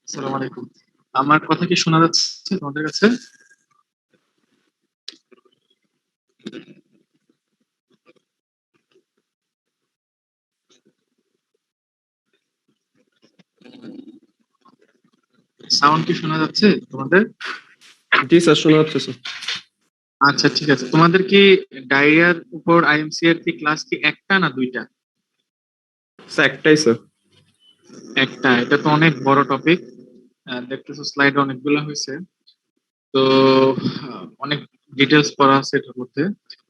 আসসালামু আলাইকুম। আমার কথা কি শোনা যাচ্ছে তোমাদের কাছে? সাউন্ড কি শোনা যাচ্ছে তোমাদের? জি স্যার, শোনা যাচ্ছে স্যার। আচ্ছা, ঠিক আছে। তোমাদের কি ডায়রিয়ার উপর আইএমসি এর কি ক্লাস কি একটা না দুইটা? স্যার একটাই স্যার। একটা। এটা তো অনেক বড় টপিক। দেখতেছো স্লাইডে অনেকগুলো হয়েছে। তো অনেক ডিটেলস পড়া আছে এটার মধ্যে।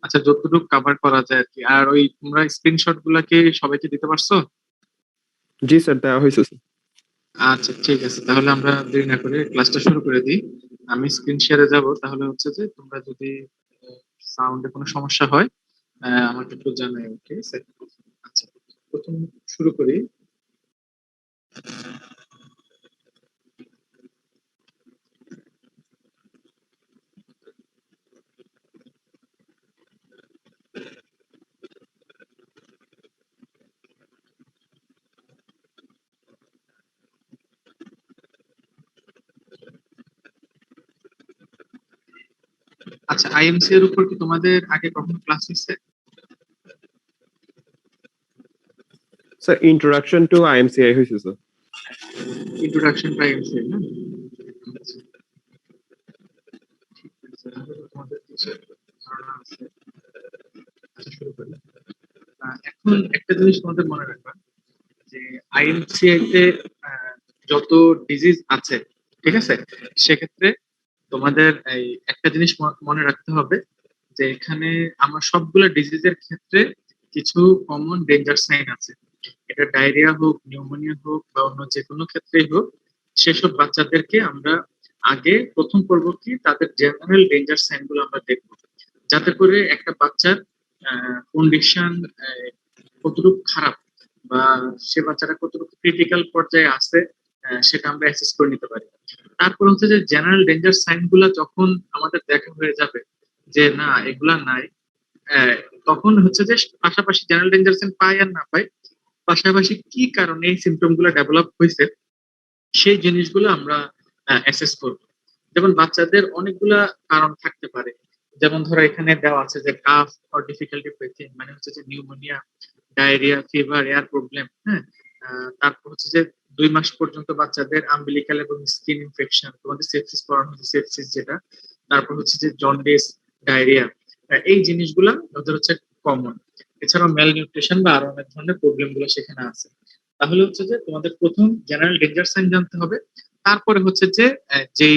আচ্ছা, যতটুকু কভার করা যায় আর কি। আর ওই তোমরা স্ক্রিনশট গুলা কি সবাইকে দিতে পারছো? জি স্যার, দেওয়া হয়েছে স্যার। আচ্ছা, ঠিক আছে। তাহলে আমরা দেরি না করে ক্লাসটা শুরু করে দিই। আমি স্ক্রিন শেয়ারে যাব। তাহলে হচ্ছে যে তোমরা যদি সাউন্ডে কোনো সমস্যা হয় আমাকে একটু জানাই, ঠিক আছে? আচ্ছা, প্রথম শুরু করি। আচ্ছা, আইএমসি এর উপর কি তোমাদের আগে কখনো ক্লাস হয়েছে? স্যার ইন্ট্রোডাকশন টু আইএমসিআই হয়েছে স্যার। ইন্ট্রোডাকশন টু আইএমসি, না? আচ্ছা, ঠিক আছে। তাহলে তো তোমাদের কিছু ধারণা আছে। আচ্ছা, শুরু করি। এখন একটা জিনিস তোমাদের মনে রাখবা যে আইএমসিআই তে যত ডিজিজ আছে, ঠিক আছে, সেক্ষেত্রে তোমাদের এই একটা জিনিস মনে রাখতে হবে যে এখানে আমার সবগুলো ডিজিজের ক্ষেত্রে কিছু কমন ডেঞ্জার সাইন আছে। এটা ডায়রিয়া হোক, নিউমোনিয়া হোক বা অন্য যে কোনো ক্ষেত্রেই হোক, সেসব বাচ্চাদেরকে আমরা আগে প্রথম করব কি তাদের জেনারেল ডেঞ্জার সাইন গুলো আমরা দেখবো, যাতে করে একটা বাচ্চার কন্ডিশন কতটুকু খারাপ বা সে বাচ্চাটা কতটুকু ক্রিটিক্যাল পর্যায়ে আছে সেটা আমরা অ্যাসেস করে নিতে পারি। তারপর হচ্ছে যে জেনারেল ডেঞ্জার সাইন গুলা যখন আমাদের দেখা হয়ে যাবে যে না এগুলা নাই, আহ, তখন হচ্ছে যে পাশাপাশি জেনারেল ডেঞ্জার সাইন পাই আর না পাই, পাশাপাশি কি কারণে এই সিমটম গুলো ডেভেলপ হয়েছে সেই জিনিসগুলো আমরা অ্যাসেস করব। যেমন বাচ্চাদের অনেকগুলা কারণ থাকতে পারে। যেমন ধরো এখানে দেওয়া আছে যে কাফ অর ডিফিকাল্টি ব্রিথিং, মানে হচ্ছে যে pneumonia, diarrhoea, fever, air problem, হ্যাঁ। তারপর হচ্ছে যে 2 মাস পর্যন্ত বাচ্চাদের আম্বিলিকাল এবং স্কিন ইনফেকশন, তোমাদের সেপসিস পড়ানো হচ্ছে, সেপসিস যেটা। তারপর হচ্ছে যে জন্ডিস, ডায়রিয়া, এই জিনিসগুলা ওদের হচ্ছে কমন। এছাড়াও মেল নিউট্রিশন বা আরো অনেক ধরনের প্রবলেম গুলো সেখানে আছে। তাহলে হচ্ছে যে তোমাদের প্রথম জেনারেল ডেঞ্জার সাইন জানতে হবে। তারপরে হচ্ছে যে যেই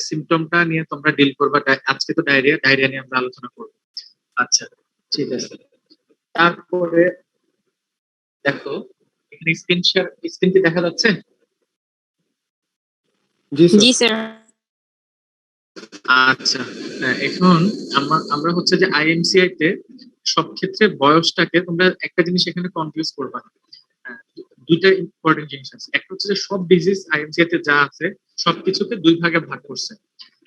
সিমটমটা নিয়ে তোমরা ডিল করবা, আজকে তো ডায়রিয়া, ডায়রিয়া নিয়ে আমরা আলোচনা করবো। আচ্ছা, ঠিক আছে। তারপরে দেখো, এখানে স্ক্রিন কি দেখা যাচ্ছে? জি স্যার। জি স্যার। আচ্ছা, এখন আমরা হচ্ছে যে আইএমসিআই তে সব ক্ষেত্রে বয়সটাকে তোমরা একটা জিনিস এখানে কনফিউজ করবা না। দুইটা ইম্পর্টেন্ট জিনিস আছে। একটা হচ্ছে যে সব ডিজিজ আইএমসিআই তে যা আছে সবকিছুকে দুই ভাগে ভাগ করছে।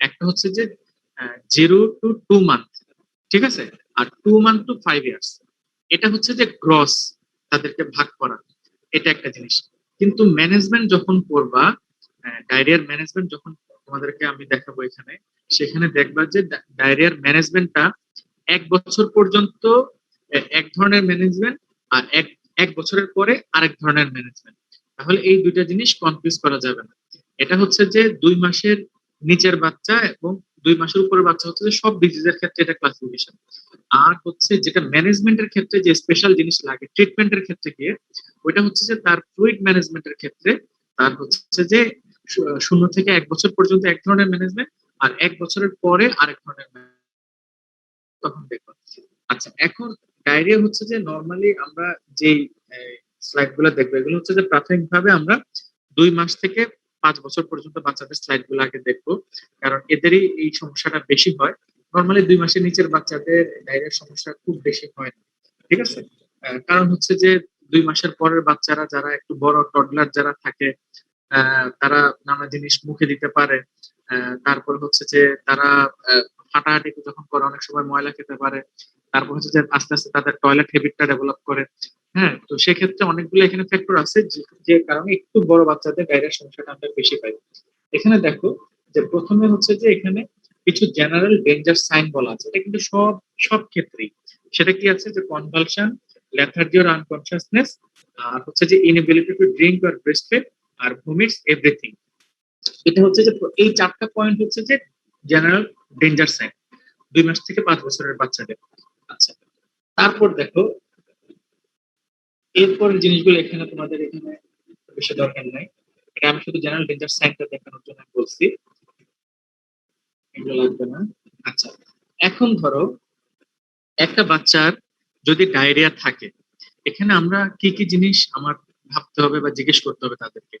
একটা হচ্ছে যে 0 to 2 মান্থ, ঠিক আছে, আর 2 মান্থ to 5 ইয়ার্স। এটা হচ্ছে যে গ্রস তাদেরকে ভাগ করা, এটা একটা জিনিস। কিন্তু ম্যানেজমেন্ট যখন করবা, ডায়রিয়ার ম্যানেজমেন্ট যখন তোমাদেরকে আমি দেখাবো এখানে, সেখানে দেখবা যে ডায়রিয়ার ম্যানেজমেন্টটা 1 বছর পর্যন্ত এক ধরনের ম্যানেজমেন্ট, আর এক এক বছরের পরে আরেক ধরনের ম্যানেজমেন্ট। তাহলে এই দুইটা জিনিস কনফিউজ করা যাবে না। এটা হচ্ছে যে 2 মাসের নিচের বাচ্চা এবং 2 মাসের উপরের বাচ্চা হচ্ছে যে সব ডিজিজের ক্ষেত্রে এটা ক্লাসিফিকেশন। আর হচ্ছে যেটা ম্যানেজমেন্টের ক্ষেত্রে যে স্পেশাল জিনিস লাগে ট্রিটমেন্টের ক্ষেত্রে গিয়ে, ওইটা হচ্ছে যে তার ফ্লুইড ম্যানেজমেন্টের ক্ষেত্রে তার হচ্ছে যে 0 থেকে 1 বছর পর্যন্ত এক ধরনের ম্যানেজমেন্ট, আর 1 বছরের পরে আরেক ধরনের management, তখন দেখবো। আচ্ছা, এখন ডায়রিয়া হচ্ছে যে নর্মালি আমরা যেই স্লাইড গুলো দেখবো, এগুলো হচ্ছে যে প্রাথমিকভাবে আমরা 2 মাস থেকে 5 বছর পর্যন্ত বাচ্চাদের স্লাইড গুলো আগে দেখবো, কারণ এদেরই এই সমস্যাটা বেশি হয়। নর্মালি 2 মাসের নিচের বাচ্চাদের ডায়রিয়ার সমস্যা খুব বেশি হয় না, ঠিক আছে। কারণ হচ্ছে যে 2 মাসের পরের বাচ্চারা যারা একটু বড় টডলার যারা থাকে, তারা নানা জিনিস মুখে দিতে পারে। তারপর হচ্ছে যে তারা আহ, হাঁটাহাঁটি যখন করে অনেক সময় ময়লা খেতে পারে। তারপর হচ্ছে যে আস্তে আস্তে তাদের টয়লেট হ্যাবিটটা ডেভেলপ করে। হ্যাঁ, তো সেক্ষেত্রে অনেকগুলো এখানে ফ্যাক্টর আছে যে কারণে একটু বড় বাচ্চাদের ডায়রিয়ার সমস্যাটা আমরা বেশি পাই। এখানে দেখো যে প্রথমে হচ্ছে যে এখানে কিছু জেনারেল ডেঞ্জার সাইন বলা আছে, এটা কিন্তু সব সব ক্ষেত্রেই। সেটা কি আছে যে কনভালশন, লেথার্জি অর আনকনসিয়াসনেস, আর হচ্ছে যে inability to drink or breast feed, আর ভমিটস এভরিথিং। এটা হচ্ছে যে এই চারটা পয়েন্ট হচ্ছে যে জেনারেল ডেঞ্জার সাইন 2 মাস থেকে 5 বছরের বাচ্চাদের। আচ্ছা, তারপর দেখো এরপরের জিনিসগুলো এখানে তোমাদের এখানে বেশি দরকার নাই, এটা আমি শুধু জেনারেল ডেঞ্জার সাইনটা দেখানোর জন্য বলছি, এগুলো লাগবে না। আচ্ছা, এখন ধরো একটা বাচ্চার যদি ডায়রিয়া থাকে, এখানে আমরা কি কি জিনিস আমার ভাবতে হবে বা জিজ্ঞেস করতে হবে তাদেরকে।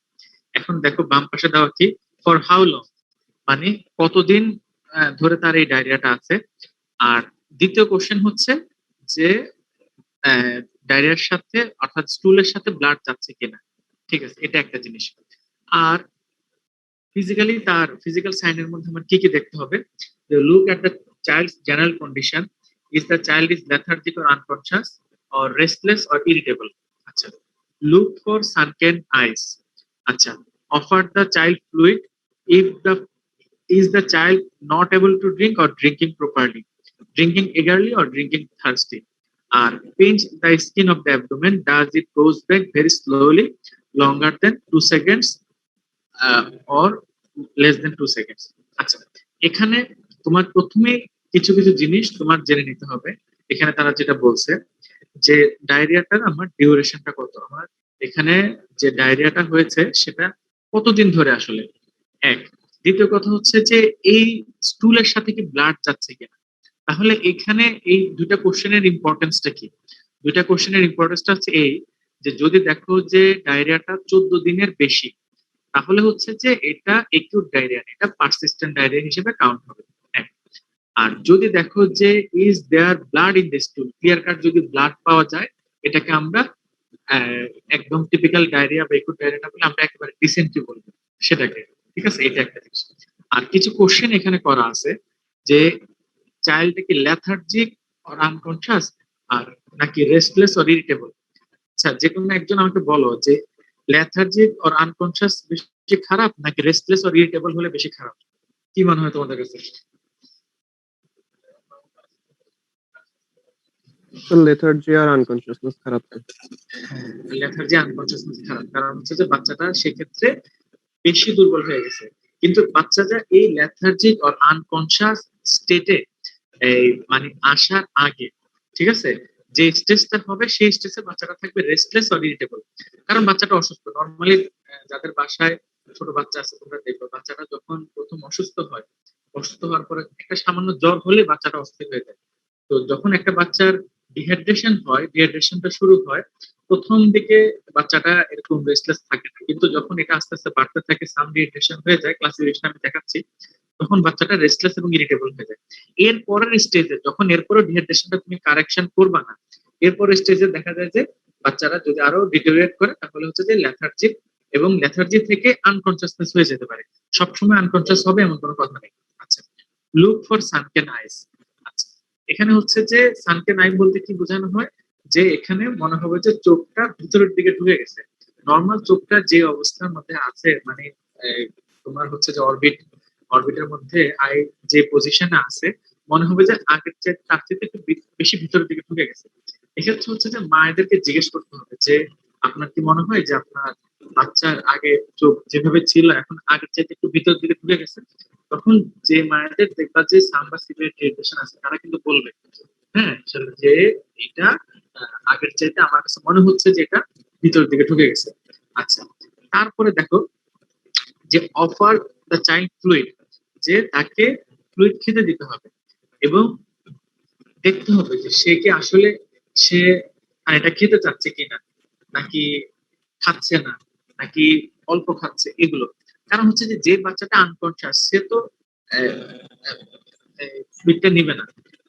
এখন দেখো বাম পাশে দেওয়া কি, ফর হাউ লং, মানে কতদিন ধরে তার এই ডায়রিয়াটা আছে। আর দ্বিতীয় কোশ্চেন হচ্ছে যে ডায়রিয়ার সাথে অর্থাৎ স্টুলের সাথে ব্লাড যাচ্ছে কিনা। ঠিক আছে, এটা একটা জিনিস। আর ফিজিক্যালি তার ফিজিক্যাল সাইনের মধ্যে আমার কি কি দেখতে হবে, look at the child's general condition, is the child is lethargic or unconscious or restless or irritable. আচ্ছা, লুক ফর সানকেন আইস। আচ্ছা, offer the child fluid if the is the child not able to drink or drinking properly, drinking eagerly or drinking thirsty, or pinch the skin of the abdomen, does it goes back very slowly, longer than 2 seconds, or less than 2 seconds. আচ্ছা, এখানে তোমার প্রথমে কিছু কিছু জিনিস তোমার জেনে নিতে হবে। এখানে তারা যেটা বলছে যে ডায়রিয়াটার আমার ডিউরেশনটা কত, আমার এখানে যে ডায়রিয়াটা হয়েছে সেটা কতদিন ধরে আসলে, এক। দ্বিতীয় কথা হচ্ছে যে এই স্টুলের সাথে কি ব্লাড যাচ্ছে কিনা। তাহলে এখানে এই দুইটা কোশ্চেনের ইম্পর্টেন্সটা কি, দুইটা কোশ্চেনের ইম্পর্টেন্সটা হচ্ছে এই যে যদি দেখো যে ডায়রিয়াটা 14 দিনের বেশি, তাহলে হচ্ছে যে এটা একিউট ডায়রিয়া, এটা পারসিস্টেন্ট ডায়রিয়া হিসেবে কাউন্ট হবে, এক। আর যদি দেখো যে is their blood in the স্টুল, clear cut যদি ব্লাড পাওয়া যায়, এটাকে আমরা আহ, একদম টিপিক্যাল ডায়রিয়া বা একুট ডায়রিয়া না বলে আমরা একেবারে ডিসেন্ট্রি বলবো সেটাকে। ঠিক আছে, এটা একটা জিনিস। আর কিছু কোশ্চেন এখানে করা আছে যে চাইল্ড কি লেথার্জিক অর আনকনসিয়াস, আর নাকি রেস্টলেস অর ইরিটেবল। আচ্ছা, যে কোনো একজন আমাকে বলো যে লেথার্জিক অর আনকনসিয়াস বেশি খারাপ নাকি রেস্টলেস অর ইরিটেবল হলে বেশি খারাপ, কি মনে হয় তোমাদের কাছে? So lethargy or unconsciousness খারাপ হয়। লেথার্জি আনকনসিয়াসনেস খারাপ, কারণ হচ্ছে যে বাচ্চাটা সেক্ষেত্রে বেশি দুর্বল হয়ে গেছে। কিন্তু বাচ্চাটা এই লেথার্জিক অর আনকনসিয়াস স্টেটে এই মানে আসার আগে, ঠিক আছে, যে স্টেজটা হবে সেই স্টেজে বাচ্চাটা থাকবে রেস্টলেস অর ইরিটেবল। কারণ বাচ্চাটা অসুস্থ নর্মালি, যাদের বাসায় ছোট বাচ্চা আছে তোমরা দেখবে বাচ্চাটা যখন প্রথম অসুস্থ হয়, অসুস্থ হওয়ার পরে একটা সামান্য জ্বর হলে বাচ্চাটা অস্থির হয়ে যায়। তো যখন একটা বাচ্চার ডিহাইড্রেশন হয়, ডিহাইড্রেশনটা শুরু হয়, প্রথম দিকে বাচ্চাটা এরকম রেস্টলেস থাকে না, কিন্তু যখন এটা আস্তে আস্তে বাড়তে থাকে, সাম ডিহাইড্রেশন হয়ে যায়, ক্লাসিফিকেশন আমি দেখাচ্ছি, তখন বাচ্চাটা রেস্টলেস এবং ইরিটেবল হয়ে যায়। এর পরের স্টেজে যখন এরপরে ডিহাইড্রেশনটা তুমি কারেকশন করবা না, এরপরের স্টেজে দেখা যায় যে বাচ্চারা যদি আরো ডিটোরিয়েট করে তাহলে হচ্ছে যে লেথার্জিক, এবং লেথার্জি থেকে আনকনসিয়াসনেস হয়ে যেতে পারে। সবসময় আনকনসিয়াস হবে এমন কোনো কথা নেই। আচ্ছা, লুক ফর সানকেন আইস। আচ্ছা, এখানে হচ্ছে যে সানকেন আই বলতে কি বোঝানো হয়, যে এখানে মনে হবে যে চোখটা ভিতরের দিকে ঢুকে গেছে। নর্মাল চোখটা যে অবস্থার মধ্যে আছে, মানে তোমার হচ্ছে যে অরবিটের মধ্যে আই যে পজিশনে আছে, মনে হবে যে আগের চেয়ে তার চেয়ে একটু বেশি ভিতরের দিকে ঢুকে গেছে। এক্ষেত্রে হচ্ছে যে মায়েদেরকে জিজ্ঞেস করতে হবে যে আপনার কি মনে হয় যে আপনার বাচ্চার আগে চোখ যেভাবে ছিল এখন আগের চাইতে একটু ভিতরের দিকে ঢুকে গেছে। তখন যে মায়েদের দেখবা যে সাম্বা সিভিয়ার ডিহাইড্রেশন আছে তারা কিন্তু বলবে, হ্যাঁ, যে এটা আগের চাইতে আমার কাছে মনে হচ্ছে যে এটা ভিতরের দিকে ঢুকে গেছে। আচ্ছা, তারপরে দেখো যে অফার দ্য চাইল্ড ফ্লুইড, যে তাকে ফ্লুইড খেতে দিতে হবে, এবং দেখতে হবে যে সে কি আসলে সে এটা খেতে চাচ্ছে কিনা, নাকি খাচ্ছে না, নাকি অল্প খাচ্ছে, এগুলো। কারণ হচ্ছে যে যে বাচ্চাটা আনকনসিয়াস সে তো ফ্লুইডটা নিবে না,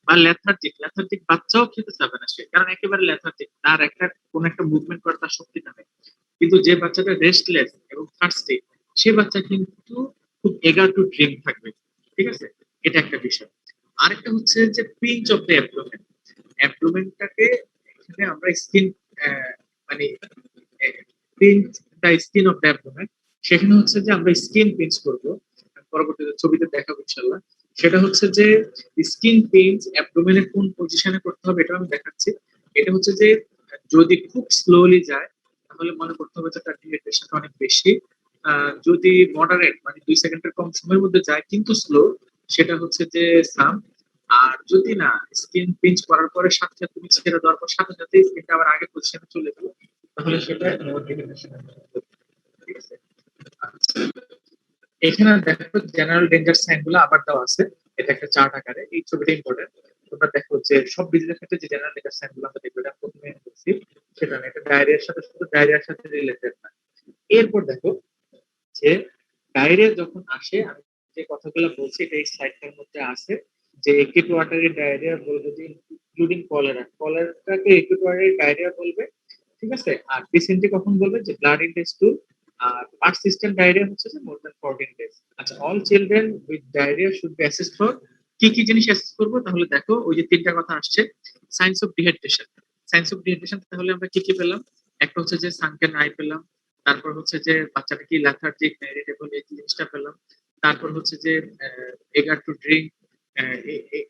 বা লেথার্জিক লেথার্জিক বাচ্চাও খেতে চাবে না সে, কারণ একেবারে লেথার্জিক, তার একটা কোন একটা মুভমেন্ট করার তার শক্তিটা নেই। কিন্তু যে বাচ্চাটা রেস্টলেস এবং থার্স্টি, সে বাচ্চা কিন্তু খুব এগার টু ড্রিঙ্ক থাকবে। ঠিক আছে, এটা একটা বিষয়। আরেকটা হচ্ছে যে পিঞ্চ অফ দ্য অ্যাবডোমেন, অ্যাবডোমেনটাকে এখানে আমরা স্কিন মানে pinch the skin of the abdomen, সেখানে হচ্ছে যে আমরা স্কিন পিঞ্চ করব, পরবর্তীতে ছবিতে দেখাবো ইনশাল্লাহ। সেটা হচ্ছে যে স্কিন পিঞ্চ অ্যাবডোমেনের কোন পজিশনে করতে হবে এটা আমি দেখাচ্ছি। এটা হচ্ছে যে যদি খুব স্লোলি যায় তাহলে মনে করতে হবে যে তার ডিহাইড্রেশনটা অনেক বেশি। যদি মডারেট মানে 2 সেকেন্ডের কম সময়ের মধ্যে যায় কিন্তু স্লো, সেটা হচ্ছে যে সাম। আর যদি না স্কিন পিঞ্চ করার পরে সাথে সাথে তুমি ছেড়ে দেওয়ার পর সাথে সাথে স্কিনটা আবার আগের পজিশনে চলে গেল, তাহলে সেটা ডিহাইড্রেশন। ঠিক আছে। আচ্ছা, এখানে দেখো জেনারেল ডেঞ্জার সাইন গুলো আবার দেওয়া আছে, এটা একটা চার্ট আকারে, এই ছবিটা ইম্পর্টেন্ট। তোমরা দেখো যে সব ডিজিজের ক্ষেত্রে যে জেনারেল ডেঞ্জার সাইন গুলো আমরা দেখবো, এটা প্রথমে বলছি সেটা না, এটা ডায়রিয়ার সাথে শুধু ডায়রিয়ার সাথে রিলেটেড না। এরপর দেখো যে ডায়রিয়া যখন আসে, আমি যে কথাগুলো বলছি এটা এই স্লাইডটার মধ্যে আছে, যে একিউট ওয়াটারি ডায়রিয়া বলবে যে ইনক্লুডিং কলেরা, কলেরাটাকে একিউট ওয়াটারি ডায়রিয়া বলবে। ঠিক আছে। আর ডিসেন্ট্রি কখন বলবে, যে ব্লাড ইন দ্য স্টুল। আর পারসিস্টেন্ট ডায়রিয়া হচ্ছে যে মোর দ্যান 14 ডেজ। আচ্ছা, all children with diarrhoea should be assessed for, কি কি জিনিস অ্যাসেস করবো, তাহলে দেখো ওই যে তিনটা কথা আসছে। Signs of dehydration, signs of dehydration তাহলে আমরা কি কি পেলাম, একটা হচ্ছে যে সানকেন আই পেলাম, তারপর হচ্ছে যে বাচ্চাটা কি লেথার্জিক না ইরিটেবল এই জিনিসটা পেলাম, তারপর হচ্ছে যে এগার টু ড্রিঙ্ক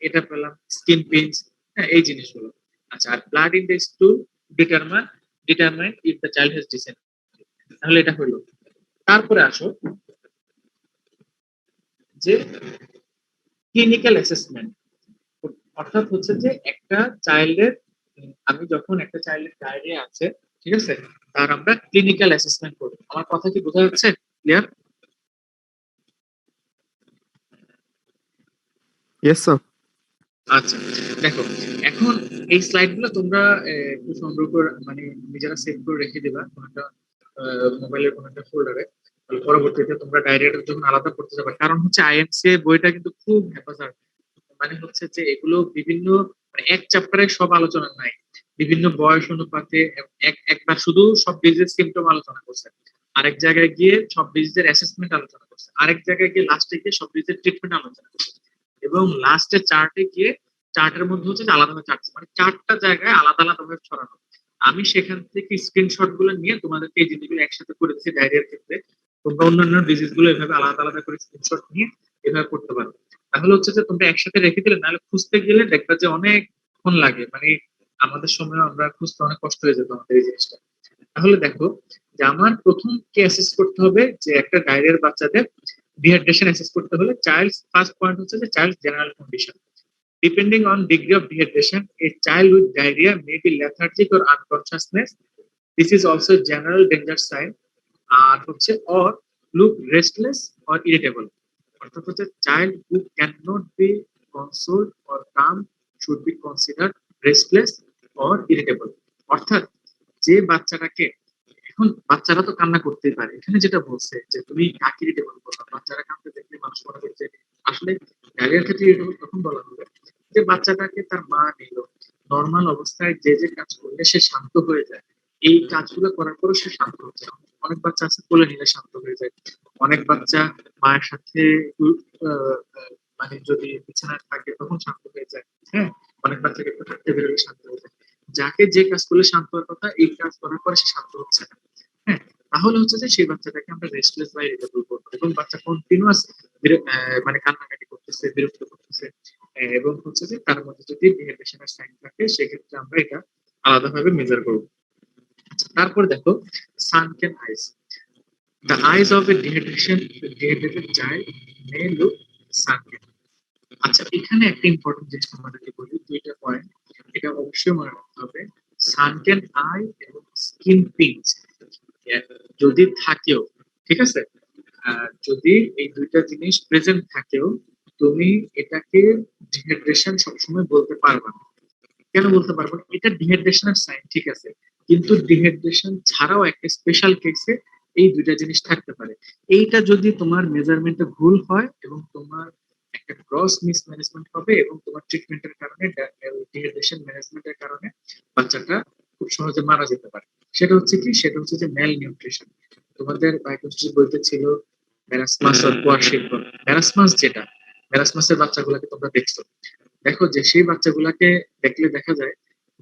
এটা পেলাম, স্কিন পিঞ্চ, হ্যাঁ এই জিনিসগুলো। আচ্ছা, আর blood in the stool determine determine if the child has dysentery, তাহলে এটা হলো। তারপরে আসো যে ক্লিনিক্যাল অ্যাসেসমেন্ট, অর্থাৎ হচ্ছে যে একটা চাইল্ডের, আমি যখন একটা চাইল্ডের ডায়রিয়া আছে, ঠিক আছে, তার আমরা ক্লিনিক্যাল অ্যাসেসমেন্ট করব। আমার কথা কি বোঝা যাচ্ছে, ক্লিয়ার? Yes, sir. আচ্ছা, দেখো এখন এই স্লাইড গুলো তোমরা একটু সংগ্রহ করে মানে নিজেরা সেভ করে রেখে দিবা কোনো একটা মোবাইলের কোনো একটা ফোল্ডারে। পরবর্তীতে তোমরা ডায়রিয়াটা যখন আলাদা করতে যাবে, কারণ হচ্ছে আইএমসি বইটা কিন্তু খুব হ্যাপাজার্ড। মানে হচ্ছে যে এগুলো বিভিন্ন, মানে এক চ্যাপ্টারে সব আলোচনা নাই, বিভিন্ন বয়স অনুপাতে একবার শুধু সব ডিজিজ সিমটম আলোচনা করছে, আরেক জায়গায় গিয়ে সব ডিজিজের অ্যাসেসমেন্ট আলোচনা করছে, আরেক জায়গায় গিয়ে লাস্টে গিয়ে সব ডিজিজের ট্রিটমেন্ট আলোচনা করছে, এবং লাস্টে চার্টে গিয়ে চার্টের মধ্যে হচ্ছে যে আলাদা চার্ট, মানে চারটা জায়গায় আলাদা আলাদা ভাবে ছড়ানো। আমি সেখান থেকে স্ক্রিনশট গুলো নিয়ে তোমাদেরকে এই জিনিসগুলো একসাথে করে দিচ্ছি ডায়রিয়ার ক্ষেত্রে। তোমরা অন্যান্য ডিজিজ গুলো এভাবে আলাদা আলাদা করে স্ক্রিনশট নিয়ে এভাবে করতে পারো। তাহলে হচ্ছে যে তোমরা একসাথে রেখে দিলে, নাহলে খুঁজতে গেলে দেখবা যে অনেকক্ষণ লাগে, মানে আমাদের সময় আমরা খুঁজতে অনেক কষ্ট হয়ে যেত আমাদের এই জিনিসটা। তাহলে দেখো যে আমার প্রথম কি অ্যাসেস করতে হবে, যে একটা ডায়রিয়ার বাচ্চাদের ডিহাইড্রেশন অ্যাসেস করতে হলে চাইল্ড ফার্স্ট পয়েন্ট হচ্ছে যে child general condition. Depending on degree of dehydration, a child with diarrhea may be lethargic or unconsciousness. This is also a general danger sign. আর হচ্ছে or look restless or irritable. অর্থাৎ হচ্ছে child who cannot be consoled or calm should be considered restless or irritable. অর্থাৎ যে বাচ্চাটাকে, এখন বাচ্চারা তো কান্না করতেই পারে, এখানে যেটা বলছে যে তুমি কাকে ইরিটেবল করবা, বাচ্চারা কাঁদতে দেখলে মানুষ মনে করছে আসলে ডায়রিয়ার ক্ষেত্রে ইরিটেবল তখন বলা হবে যে বাচ্চাটাকে তার মা নিল, নর্মাল অবস্থায় যে যে কাজ করলে সে শান্ত হয়ে যায়, এই কাজগুলো করার পরও সে শান্ত হচ্ছে। অনেক বাচ্চা আছে কোলে নিলে শান্ত হয়ে যায়, অনেক বাচ্চা মায়ের সাথে একটু, মানে যদি বিছানায় থাকে তখন শান্ত হয়ে যায়, হ্যাঁ, অনেক বাচ্চাকে একটু হাঁটতে বেরোলে শান্ত হয়ে যায়। যাকে যে কাজ করলে শান্ত হওয়ার কথা, এই কাজ করার পরে সে শান্ত হচ্ছে না, হ্যাঁ, তাহলে হচ্ছে যে সেই বাচ্চাটাকে আমরা রেস্টলেস বা ইরিটেবল করবো, এবং বাচ্চা কন্টিনিউয়াস মানে কান্নাকাটি করতেছে, বিরক্ত করতেছে, এবং হচ্ছে যে তার মধ্যে যদি ডিহাইড্রেশনের সাইন থাকে, সেক্ষেত্রে আমরা এটা আলাদাভাবে মেজার করবো। আচ্ছা, তারপর দেখো sunken eyes, the eyes of a dehydrated child may look sunken. আচ্ছা, এখানে একটা ইম্পর্টেন্ট জিনিস তোমাদেরকে বলি, দুইটা পয়েন্ট, এটা অবশ্যই মনে রাখতে হবে। সানকেন আই এবং স্কিন পিঞ্চ যদি থাকেও, ঠিক আছে, যদি এই দুইটা জিনিস প্রেজেন্ট থাকেও, তুমি এটাকে ডিহাইড্রেশন সবসময় বলতে পারবে না। কেন বলতে পারবো না? এটা ডিহাইড্রেশনের সাইন, ঠিক আছে, কিন্তু ডিহাইড্রেশন ছাড়াও একটা স্পেশাল কেসে এই দুইটা জিনিস থাকতে পারে। এইটা যদি তোমার মেজারমেন্টে ভুল হয় এবং তোমার একটা ক্রস মিসম্যানেজমেন্ট হবে, এবং তোমার ট্রিটমেন্টের কারণে ডিহাইড্রেশন ম্যানেজমেন্টের কারণে বাচ্চাটা খুব সহজে মারা যেতে পারে। সেটা হচ্ছে কি, সেটা হচ্ছে যে ম্যাল নিউট্রিশন। তোমাদের বায়োকেমিস্ট্রি বলতে ছিল ম্যারাসমাস আর কোয়ারশিল্প। ম্যারাসমাস যেটা, ম্যারাসমাসের বাচ্চাগুলোকে তোমরা দেখছো, দেখো যে সেই বাচ্চাগুলাকে দেখলে দেখা যায়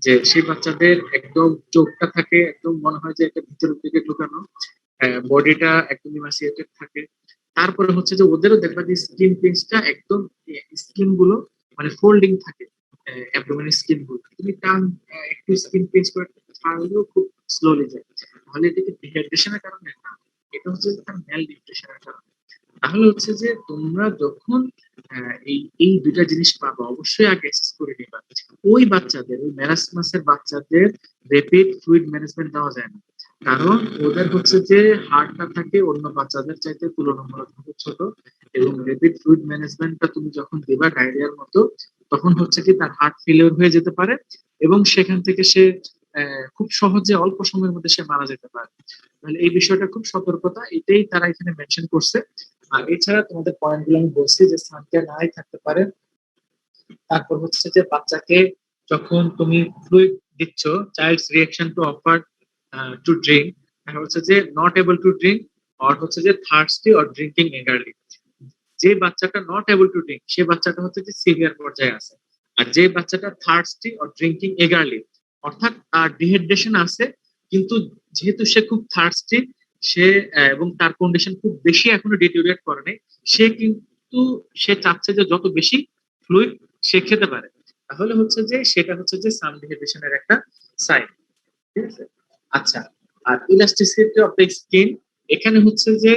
যে সেই বাচ্চাদের একদম চোখটা থাকে একদম মনে হয় যে একটা ভিতরের দিকে ঢুকানো, বডিটা একদম ইমাসিয়েটেড থাকে। তারপরে হচ্ছে যে ওদেরও দেখবা যে স্কিন পিঞ্চটা একদম স্কিন গুলো মানে ফোল্ডিং থাকে, অ্যাবডোমেনের স্কিন গুলো তুমি টান একটু স্কিন পিঞ্চ করে ছাড়লেও খুব স্লোলি যায়। তাহলে এটা কি ডিহাইড্রেশনের কারণে না, এটা হচ্ছে যে তার ম্যাল নিউট্রিশনের কারণে। তাহলে হচ্ছে যে তোমরা যখন এই এই দুইটা জিনিস পাবা অবশ্যই আগে অ্যাসেস করে নিবা। ওই বাচ্চাদের ওই ম্যারাসমাসের বাচ্চাদের রেপিড ফ্লুইড ম্যানেজমেন্ট দেওয়া যায় না, কারণ ওদের হচ্ছে যে হার্টটা থাকে অন্য বাচ্চাদের চাইতে তুলনামূলকভাবে ছোট, এবং রেপিড ফ্লুইড ম্যানেজমেন্টটা তুমি যখন দিবা ডায়রিয়ার মতো, তখন হচ্ছে কি তার হার্ট ফেলিওর হয়ে যেতে পারে, এবং সেখান থেকে সে খুব সহজে অল্প সময়ের মধ্যে সে মারা যেতে পারে। তাহলে এই বিষয়টা খুব সতর্কতা, এটাই তারা এখানে মেনশন করছে। আর এছাড়া তোমাদের পয়েন্ট গুলো আমি বলছি যে সানকে নাই থাকতে পারে। তারপর হচ্ছে যে বাচ্চাকে যখন তুমি ফ্লুইড দিচ্ছ, child's reaction to offer to drink, হচ্ছে যে not able to drink, or হচ্ছে যে থার্স্টি অর ড্রিঙ্কিং এগারলি। যে বাচ্চাটা নট এবল টু ড্রিঙ্ক সে বাচ্চাটা হচ্ছে যে সিভিয়ার পর্যায়ে আছে। আর যে বাচ্চাটা থার্স্টি অর ড্রিঙ্কিং এগারলি, অর্থাৎ তার ডিহাইড্রেশন আছে কিন্তু যেহেতু সে খুব থার্স্টি, সে এবং তার কন্ডিশন খুব বেশি এখনো ডিটেরিয়েট করে নাই, সে কিন্তু সে চাচ্ছে যে যত বেশি ফ্লুইড সে খেতে পারে, তাহলে হচ্ছে যে সেটা হচ্ছে যে সাম ডিহাইড্রেশনের একটা সাইন। ঠিক আছে। আচ্ছা, আর ইলাস্টিসিটি অফ দ্য স্কিন, এখানে হচ্ছে যে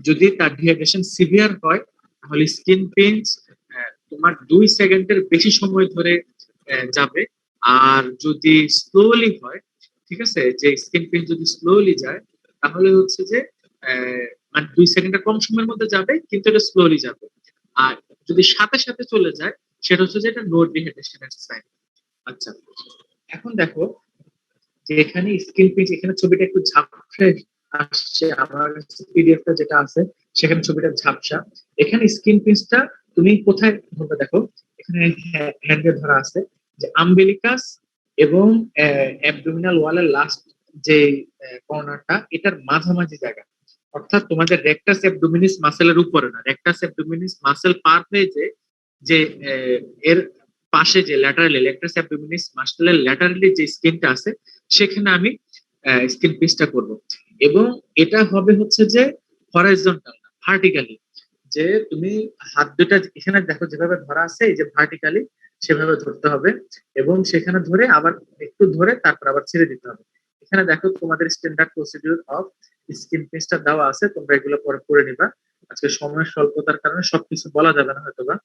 যদি তার ডিহাইড্রেশন সিভিয়ার হয় তাহলে স্কিন পিঞ্চ তোমার 2 সেকেন্ডের বেশি সময় ধরে যাবে। আর যদি স্লোলি হয়, ঠিক আছে, যে স্কিন পিঞ্চ যদি স্লোলি যায় তাহলে হচ্ছে যে মানে 2 সেকেন্ডের কম সময়ের মধ্যে যাবে কিন্তু এটা স্লোলি যাবে। আর যদি সাথে সাথে চলে যায় সেটা হচ্ছে যে এটা নো ডিহাইড্রেশনের সাইন। আচ্ছা, এখন দেখো যে এখানে স্ক্রিন পেজ, এখানে ছবিটা একটু ঝাপসা আসছে আমার পিডিএফটা যেটা আছে, সেখানে ছবিটা ঝাপসা। এখানে স্ক্রিন পেজটা তুমি কোথায় ধরবে দেখো, এখানে হ্যান্ডে ধরা আছে যে আম্বেলিকাস এবং অ্যাবডোমিনাল ওয়ালের লাস্ট যে কর্নারটা, এটার মাঝামাঝি জায়গা, অর্থাৎ তোমাদের রেকটাস অ্যাবডোমিনিস মাসেলের উপরে না, রেকটাস অ্যাবডোমিনিস মাসেল পার হয়ে যে এর পাশে যে ল্যাটারালি রেকটাস অ্যাবডোমিনিস মাসেলের ল্যাটারালি যে স্কিনটা আছে সেখানে আমি স্কিন পিসটা করব। এবং এটা হবে হচ্ছে যে হরাইজন্টাল না ভার্টিক্যালি, যে তুমি হাত দুটা এখানে দেখো যেভাবে ধরা আছে এই যে ভার্টিক্যালি সেভাবে ধরতে হবে, এবং সেখানে ধরে আবার একটু ধরে তারপর আবার ছেড়ে দিতে হবে। এখানে দেখো তোমাদের স্ট্যান্ডার্ড প্রসিডিউর অফ স্কিন পিসটা দেওয়া আছে, তোমরা এগুলো পরে করে নিবা। আজকে সময়ের স্বল্পতার কারণে সবকিছু বলা যাবে না হয়তোবা।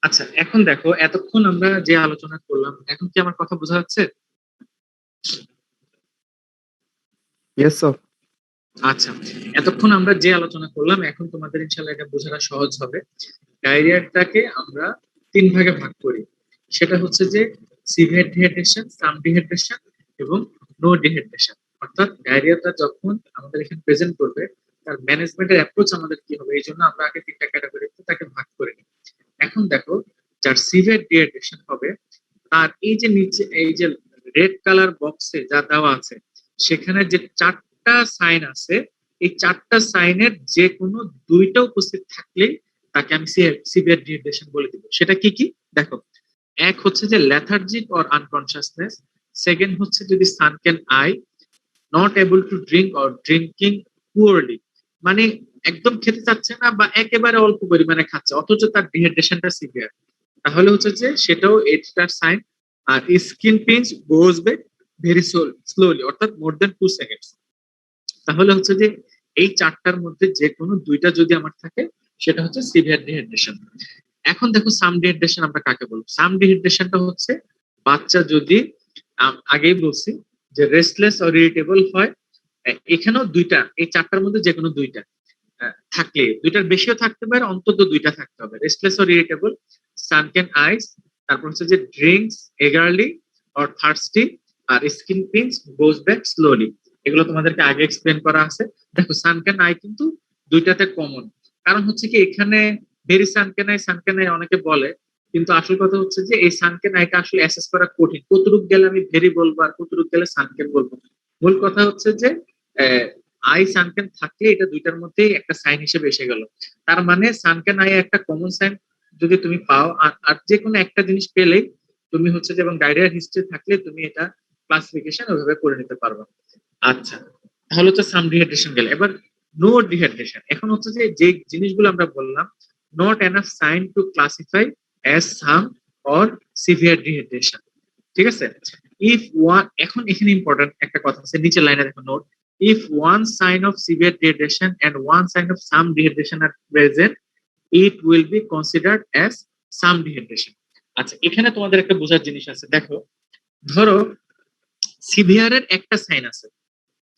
আচ্ছা, এখন দেখো এতক্ষণ আমরা যে আলোচনা করলাম এখন কি আমার কথা বোঝা যাচ্ছে? Yes, sir. আচ্ছা, এতক্ষণ আমরা যে আলোচনা করলাম এখন তোমাদের ইনশাল্লাহ এটা বোঝাটা সহজ হবে। ডায়রিয়াটাকে আমরা 3 ভাগে ভাগ করি, সেটা হচ্ছে যে সিভিয়ার ডিহাইড্রেশন, সাম ডিহাইড্রেশন এবং নো ডিহাইড্রেশন। অর্থাৎ ডায়রিয়াটা যখন আমাদের এখানে প্রেজেন্ট করবে তার ম্যানেজমেন্টের অ্যাপ্রোচ আমাদের কি হবে, এই জন্য আমরা আগে 3টা ক্যাটাগরিতে তাকে ভাগ করে নিই। এখন দেখো যার সিভিয়ার ডিহাইড্রেশন হবে তার এই যে নিচে এই যে রেড কালার বক্সে যা দেওয়া আছে সেখানে যে 4টা সাইন আছে, এই 4টা সাইনের যে কোনো 2টা উপস্থিত থাকলেই তাকে আমি সিভিয়ার ডিহাইড্রেশন বলে দিব। সেটা কি কি দেখো, এক হচ্ছে যে লেথার্জিক অর আনকনসিয়াসনেস, সেকেন্ড হচ্ছে যদি sunken eye, not able to drink or drinking poorly, মানে একদম খেতে চাচ্ছে না বা একেবারে অল্প পরিমাণে খাচ্ছে অথচ তার ডিহাইড্রেশনটা সিভিয়ার, তাহলে হচ্ছে যে সেটাও এটার সাইন। আর skin pinch goes back very slowly, অর্থাৎ মোর দেন 2 সেকেন্ডস, তাহলে হচ্ছে যে এই 4টার মধ্যে যে কোনো 2টা যদি আমার থাকে সেটা হচ্ছে সিভিয়ার ডিহাইড্রেশন। এখন দেখো সাম ডিহাইড্রেশন আমরা কাকে বলবো। সাম ডিহাইড্রেশনটা হচ্ছে বাচ্চা যদি আগেই বলছি যে রেস্টলেস অর ইরিটেবল হয়, এখানেও 2টা, এই 4টার মধ্যে যে কোনো 2টা থাকলে, 2টার বেশিও থাকতে পারে, অন্তত 2টা থাকতে হবে, restless or irritable, sunken eyes, তারপর হচ্ছে যে ড্রিঙ্কস এগারলি অর থার্স্টি, আর skin pinch goes back slowly. এগুলো তোমাদেরকে আগে এক্সপ্লেন করা আছে। দেখো সানকেন আই কিন্তু 2টাতে কমন, কারণ হচ্ছে কি এখানে ভেরি সানকেন আই অনেকে বলে কিন্তু আসল কথা হচ্ছে যে এই সানকেন আইটা আসলে অ্যাসেস করা কঠিন, কতটুক গেলে আমি ভেরি বলবো আর কতটুক গেলে সানকেন বলবো। মূল কথা হচ্ছে যে আই সানকেন থাকলে এটা দুইটার মধ্যেই একটা সাইন হিসেবে এসে গেল। তার মানে সানকেন আই একটা কমন সাইন যদি তুমি পাও, আর যে কোনো একটা জিনিস পেলেই তুমি হচ্ছে যে, এবং ডায়রিয়ার হিস্ট্রি থাকলে তুমি এটা ক্লাসিফিকেশন ওইভাবে করে নিতে পারবে। আচ্ছা, তাহলে হচ্ছে সাম ডিহাইড্রেশন গেল। এবার নো ডিহাইড্রেশন। এখন হচ্ছে যে যে জিনিসগুলো আমরা বললাম, not enough sign to classify as some or severe dehydration. ঠিক আছে? ইফ ওয়ান, এখন এখানে ইম্পর্টেন্ট একটা কথা আছে, নিচের লাইনে দেখো note, if one sign of severe dehydration and one sign of some dehydration are present, it will be considered as some dehydration. আচ্ছা, এখানে তোমাদের একটা বোঝার জিনিস আছে, দেখো ধরো সিভিয়ারের একটা সাইন আছে,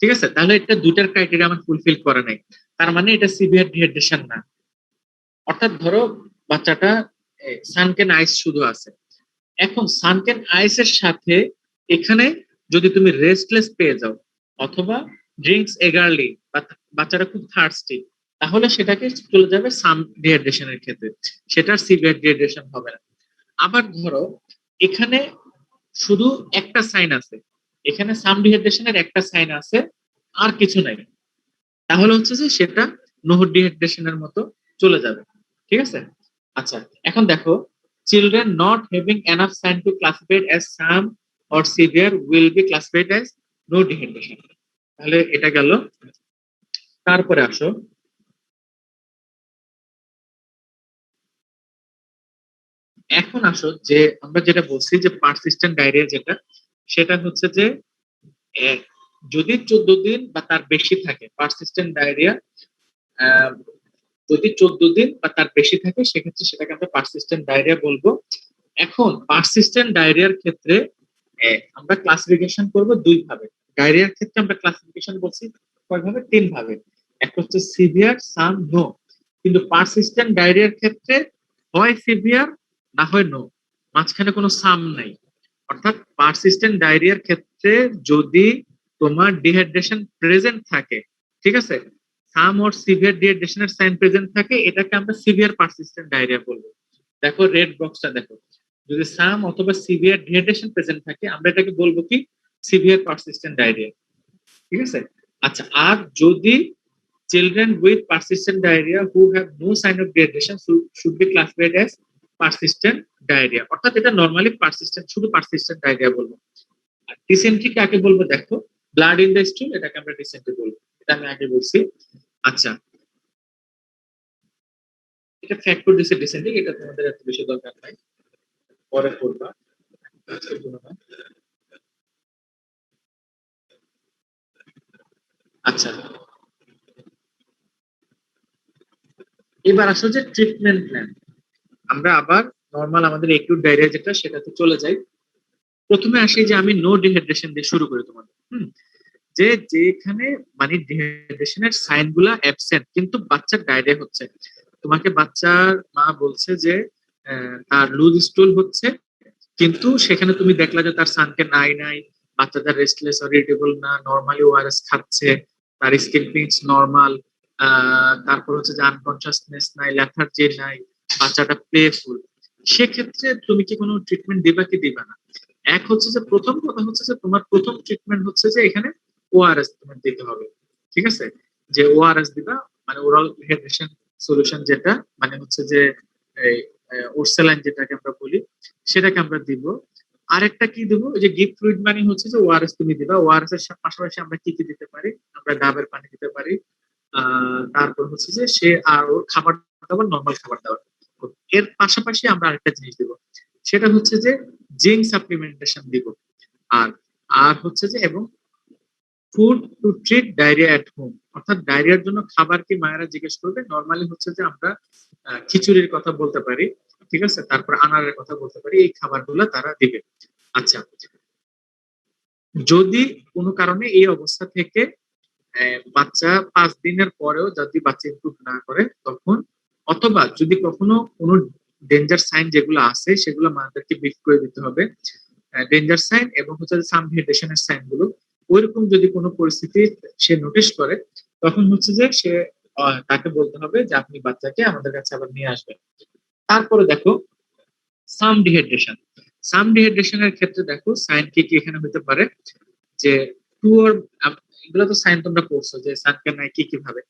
ঠিক আছে, তাহলে এটা দুইটার ক্রাইটেরিয়া আমার ফুলফিল করে নাই, তার মানে এটা সিভিয়ার ডিহাইড্রেশন না। অর্থাৎ ধরো বাচ্চাটা সানকেন আইস শুধু আছে, এখন সানকেন আইস এর সাথে এখানে যদি তুমি রেস্টলেস পেয়ে যাও অথবা ড্রিঙ্কস এগারলি, বাচ্চাটা খুব থার্স্টি, তাহলে সেটাকে চলে যাবে সাম ডিহাইড্রেশনের ক্ষেত্রে, সেটার সিভিয়ার ডিহাইড্রেশন হবে না। আবার ধরো এখানে শুধু একটা সাইন আছে, এখানে সাম ডিহাইড্রেশনের একটা সাইন আছে আর কিছু নাই, তাহলে হচ্ছে যে সেটা নোহর ডিহাইড্রেশনের মতো চলে যাবে। ঠিক আছে? আচ্ছা, এখন দেখো children not having enough sign to classified as some or severe will be classified as no dehydration. তাহলে এটা গেল। তারপরে আসো এখন আসো যে আমরা যেটা বলছি যে পারসিস্টেন্ট ডায়রিয়া যেটা, সেটা হচ্ছে যে যদি 14 দিন বা তার বেশি থাকে পারসিস্টেন্ট ডায়রিয়া, যদি 14 দিন বা তার বেশি থাকে সেক্ষেত্রে সেটাকে আমরা পারসিস্টেন্ট ডায়রিয়া বলবো। এখন পারসিস্টেন্ট ডায়রিয়ার ক্ষেত্রে আমরা ক্লাসিফিকেশন করব দুই ভাবে। ডায়রিয়ার ক্ষেত্রে আমরা ক্লাসিফিকেশন বলছি কয় ভাবে? তিন ভাবে। একটা হচ্ছে সিভিয়ার, সাম, নো। কিন্তু পারসিস্টেন্ট ডায়রিয়ার ক্ষেত্রে হয় সিভিয়ার না হয় নো, মাঝখানে কোনো সাম নাই। অর্থাৎ পারসিস্টেন্ট ডায়রিয়ার ক্ষেত্রে যদি তোমার ডিহাইড্রেশন প্রেজেন্ট থাকে, ঠিক আছে, সাম অর সিভিয়ার ডিহাইড্রেশনের সাইন প্রেজেন্ট থাকে, এটাকে আমরা সিভিয়ার পারসিস্টেন্ট ডায়রিয়া বলবো। দেখো রেড বক্সটা দেখো, যদি সাম অথবা সিভিয়ার ডিহাইড্রেশন প্রেজেন্ট থাকে আমরা এটাকে বলবো কি? Severe persistent diarrhoea. ঠিক আছে? আচ্ছা, আর যদি children with persistent diarrhea who have no sign of dehydration should be classified as persistent diarrhea, অর্থাৎ এটা নরমালি পারসিস্টেন্ট, শুধু পারসিস্টেন্ট ডায়রিয়া বলবো। আর ডিসেন্ট্রি কাকে বলবো? দেখো ব্লাড ইন দ্য স্টুল, এটাকে আমরা ডিসেন্ট্রি বলবো, এটা আমি আগে বলছি। আচ্ছা, এটা ফ্যাক্ট করে দিছে ডিসেন্ট্রি, এটা তোমাদের এত বেশি দরকার নাই, পরে করবা, আজকের জন্য না। আচ্ছা, এবার আসো যে ট্রিটমেন্ট প্ল্যান। আমরা আবার নর্মাল আমাদের একিউট ডায়রিয়া যেটা সেটাতে চলে যাই। প্রথমে আসি যে আমি নো ডিহাইড্রেশন দিয়ে শুরু করি তোমাদের। যে যেখানে মানে ডিহাইড্রেশনের সাইন গুলা অ্যাবসেন্ট কিন্তু বাচ্চার ডায়রিয়া হচ্ছে, তোমাকে বাচ্চার মা বলছে যে তার লুজ স্টুল হচ্ছে, কিন্তু সেখানে তুমি দেখলা যে তার সানকে নাই নাই, বাচ্চাটা রেস্টলেস আর ইরিটেবল না, নরমালি ওআরএস খাচ্ছে, তার স্কিন পিঞ্চ নরমাল, তারপর হচ্ছে যে আনকনসিয়াসনেস নাই, লেথার্জি নাই, বাচ্চাটা প্লেফুল, সেক্ষেত্রে তুমি কি কোনো ট্রিটমেন্ট দিবা কি দিবা না? এক হচ্ছে যে প্রথম কথা হচ্ছে যে তোমার প্রথম ট্রিটমেন্ট হচ্ছে যে এখানে ওআরএস তোমার দিতে হবে। ঠিক আছে? যে ওআরএস দিবা, মানে ওরাল রিহাইড্রেশন সলিউশন, যেটা মানে হচ্ছে যে এই ওরসেলাইন যেটাকে আমরা বলি, সেটাকে আমরা দিব। আরেকটা কি দিব? ওই যে গিভ ফ্লুইড মানে হচ্ছে যে ওআরএস তুমি দিবা। ওআরএস এর পাশাপাশি আমরা কি কি দিতে পারি? আমরা ডাবের পানি দিতে পারি। তারপর হচ্ছে যে সে আর ওর খাবার দাবার, নর্মাল খাবার দাবার। এর পাশাপাশি আমরা আরেকটা জিনিস দিব, সেটা হচ্ছে যে জিঙ্ক সাপ্লিমেন্টেশন দিব। আর আর হচ্ছে যে এবং food two treat diarrhoea at home, অর্থাৎ ডায়রিয়ার জন্য খাবার কি মায়েরা জিজ্ঞেস করবে, নর্মালি হচ্ছে যে আমরা খিচুড়ির কথা বলতে পারি, ঠিক আছে, তারপর আনারের কথা বলতে পারি, এই খাবারগুলো তারা দিবে। আচ্ছা, যদি কোনো কারণে এই অবস্থা থেকে বাচ্চা 5 দিনের পরেও যদি বাচ্চা ইমপ্রুভ না করে তখন, অথবা যদি কখনো কোনো ডেঞ্জার সাইন যেগুলো আছে সেগুলো মাদেরকে ব্রিফ করে দিতে হবে, ডেঞ্জার সাইন এবং হচ্ছে সাম ডিহাইড্রেশনের সাইন গুলো। ওইরকম যদি কোনো পরিস্থিতি সে নোটিস করে তখন হচ্ছে যে সে তাকে বলতে হবে যে আপনি বাচ্চাকে আমাদের কাছে আবার নিয়ে আসবেন। তারপরে দেখো সাম ডিহাইড্রেশন। সাম ডিহাইড্রেশনের ক্ষেত্রে দেখো সাইন কি কি এখানে হতে পারে, যে টু অর, এগুলো তো সাইন তোমরা পড়ছো যে সানকে নাই কি কিভাবে,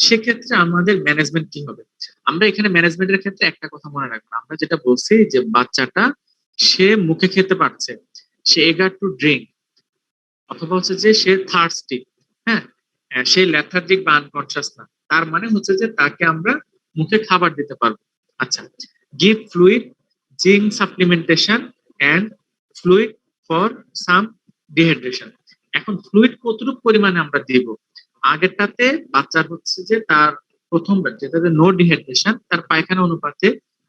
সেক্ষেত্রে আমাদের ম্যানেজমেন্ট কি হবে। আমরা এখানে ম্যানেজমেন্টের ক্ষেত্রে একটা কথা মনে রাখবো, আমরা যেটা বলছি যে বাচ্চাটা সে মুখে খেতে পারছে, সে এগার টু ড্রিঙ্ক, অথবা হচ্ছে যে সে থার্স্টি, হ্যাঁ, সে লেথার্জিক বা আনকনসিয়াস না, তার মানে হচ্ছে যে তাকে আমরা মুখে খাবার দিতে পারবো। আচ্ছা, give fluid, zinc supplementation and fluid for some dehydration. এখন ফ্লুইড কতটুকু পরিমাণে আমরা দিব, আগেরটাতে বাচ্চার হচ্ছে যে তার প্রথমবার যেটাতে নো ডিহাইড্রেশন, তার পায়খানা অনুপাতে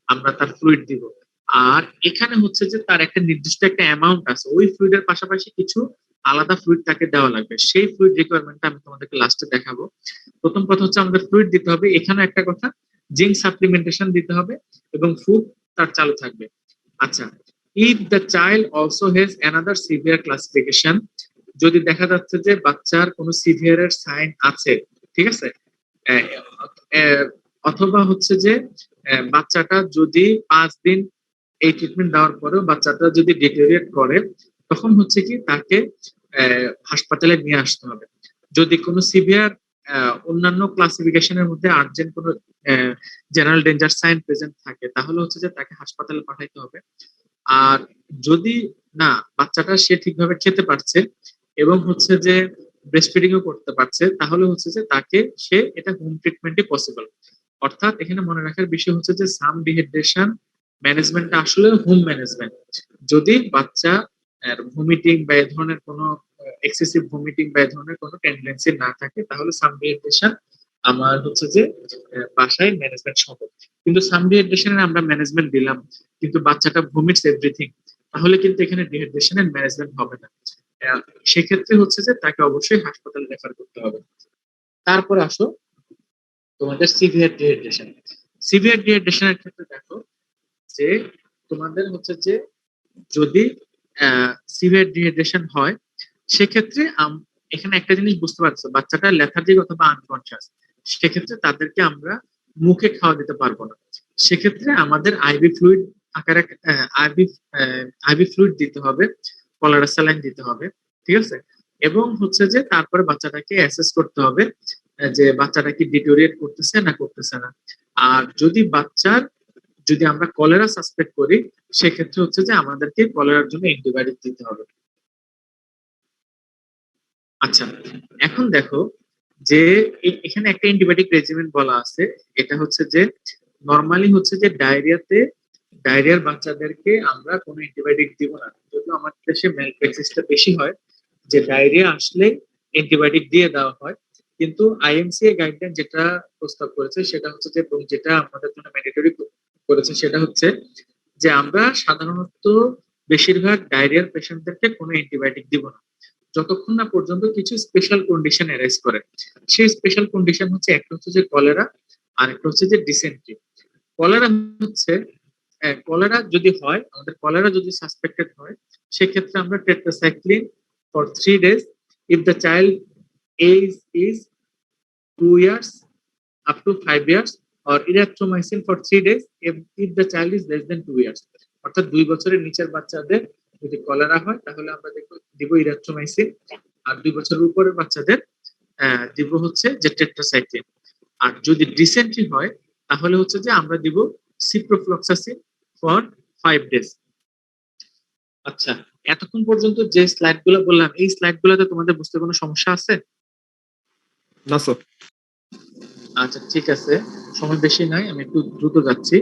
আমরা তার ফ্লুইড দিব। আর এখানে হচ্ছে যে তার একটা নির্দিষ্ট একটা অ্যামাউন্ট আছে, ওই ফ্লুইডের পাশাপাশি কিছু আলাদা ফ্লুইড তাকে দেওয়া লাগবে, সেই ফ্লুইড রিকোয়ারমেন্টটা আমি তোমাদেরকে লাস্টে দেখাবো। প্রথম কথা হচ্ছে আমাদের ফ্লুইড দিতে হবে, এখানে একটা কথা জিঙ্ক সাপ্লিমেন্টেশন দিতে হবে, এবং ফুড তার চালু থাকবে। আচ্ছা, if the child also has another severe classification, যদি দেখা যাচ্ছে যে বাচ্চার কোনো সিভিয়ারের সাইন আছে, ঠিক আছে, আহ, আহ, অথবা হচ্ছে যে বাচ্চাটা যদি 5 দিন এই ট্রিটমেন্ট দেওয়ার পরেও বাচ্চাটা যদি ডিটেরিয়েট করে, তখন হচ্ছে কি তাকে হাসপাতালে নিয়ে আসতে হবে। যদি কোনো সিভিয়ার অন্যান্য ক্লাসিফিকেশনের মধ্যে আর্জেন্ট কোনো জেনারেল ডেঞ্জার সাইন প্রেজেন্ট থাকে, তাহলে হচ্ছে যে তাকে হাসপাতালে পাঠাইতে হবে। আর যদি না, বাচ্চাটা সে ঠিকভাবে খেতে পারছে এবং হচ্ছে যে ব্রেস্ট ফিডিংও করতে পারছে, তাহলে হচ্ছে যে তাকে সে এটা হোম ট্রিটমেন্টই পসিবল। অর্থাৎ এখানে মনে রাখার বিষয় হচ্ছে যে সাম ডিহাইড্রেশন ম্যানেজমেন্টটা আসলে হোম ম্যানেজমেন্ট। যদি বাচ্চা ভমিটিং বা এ ধরনের কোনো এক্সেসিভ ভমিটিং বা এ ধরনের কোনো টেন্ডেন্সি না থাকে, তাহলে সাম ডিহাইড্রেশন আমার হচ্ছে যে বাসায় ম্যানেজমেন্ট সম্ভব। কিন্তু সাম ডিহাইড্রেশনের আমরা ম্যানেজমেন্ট দিলাম, কিন্তু বাচ্চাটা ভমিটস এভরিথিং, তাহলে কিন্তু এখানে ডিহাইড্রেশনের ম্যানেজমেন্ট হবে না। আহ, সেক্ষেত্রে হচ্ছে যে তাকে অবশ্যই হাসপাতালে রেফার করতে হবে। তারপর আসো তোমাদের সিভিয়ার ডিহাইড্রেশন। সিভিয়ার ডিহাইড্রেশনের ক্ষেত্রে দেখো যে তোমাদের হচ্ছে যে যদি সিভিয়ার ডিহাইড্রেশন হয়, সেক্ষেত্রে এখানে একটা জিনিস বুঝতে পারছো, বাচ্চাটা লেথার্জিক অথবা আনকনসিয়াস, সেক্ষেত্রে তাদেরকে আমরা মুখে খাওয়া দিতে পারবো না। সেক্ষেত্রে আমাদের আইভি ফ্লুইড আকারে আইভি আইভি ফ্লুইড দিতে হবে, কলারা স্যালাইন দিতে হবে, ঠিক আছে। এবং হচ্ছে যে তারপরে বাচ্চাটাকে অ্যাসেস করতে হবে যে বাচ্চাটা কি ডিটোরিয়েট করতেছে না করতেছে না। আর যদি আমরা কলেরা সাসপেক্ট করি, সেক্ষেত্রে হচ্ছে যে আমাদেরকে কলেরার জন্য অ্যান্টিবায়োটিক দিতে হবে। আচ্ছা, এখন দেখো যে এখানে একটা অ্যান্টিবায়োটিক রেজিমেন্ট বলা আছে, এটা হচ্ছে যে নরমালি হচ্ছে যে ডায়রিয়ার বাচ্চাদেরকে আমরা কোনো অ্যান্টিবায়োটিক দিব না, যদিও আমাদের দেশে ম্যালপ্রেক্সিসটা বেশি হয়, যে ডায়রিয়া আসলে অ্যান্টিবায়োটিক দিয়ে দেওয়া হয়। কিন্তু আইএমসিএ গাইডলাইন যেটা প্রস্তাব করেছে সেটা হচ্ছে যে, এবং যেটা আমাদের জন্য ম্যান্ডেটরি করেছে, সেটা হচ্ছে যে আমরা সাধারণত বেশিরভাগ ডায়রিয়ার পেশেন্টদেরকে কোনো অ্যান্টিবায়োটিক দিব না, যতক্ষণ না পর্যন্ত কিছু স্পেশাল কন্ডিশন অ্যারাইজ করে। সেই স্পেশাল কন্ডিশন হচ্ছে একটা হচ্ছে যে কলেরা, আর একটা হচ্ছে যে ডিসেন্ট্রি। কলেরা হচ্ছে কলেরা যদি হয়, আমাদের কলেরা যদি সাসপেক্টেড হয়, সেক্ষেত্রে আমরা tetracycline for 3 days if the child age is 2 years up to 5 years, or erythromycin for 3 days if the child is less than 2 years। অর্থাৎ 2 বছরের নিচের বাচ্চাদের যদি কলেরা হয়, তাহলে আমরা দিব ইরাথ্রোমাইসিন, আর 2 বছরের উপরের বাচ্চাদের দিব হচ্ছে যে টেট্রাসাইক্লিন। আর যদি ডিসেন্ট্রি হয়, তাহলে হচ্ছে যে আমরা দিব সিপ্রোফ্লক্সাসিন ফর 5 days। আচ্ছা, এতক্ষণ পর্যন্ত যে স্লাইড গুলো বললাম, এই স্লাইড গুলোতে তোমাদের বুঝতে কোনো সমস্যা আছে? না স্যার। আচ্ছা, ঠিক আছে, সময় বেশি নাই, আমি একটু দ্রুত যাচ্ছি।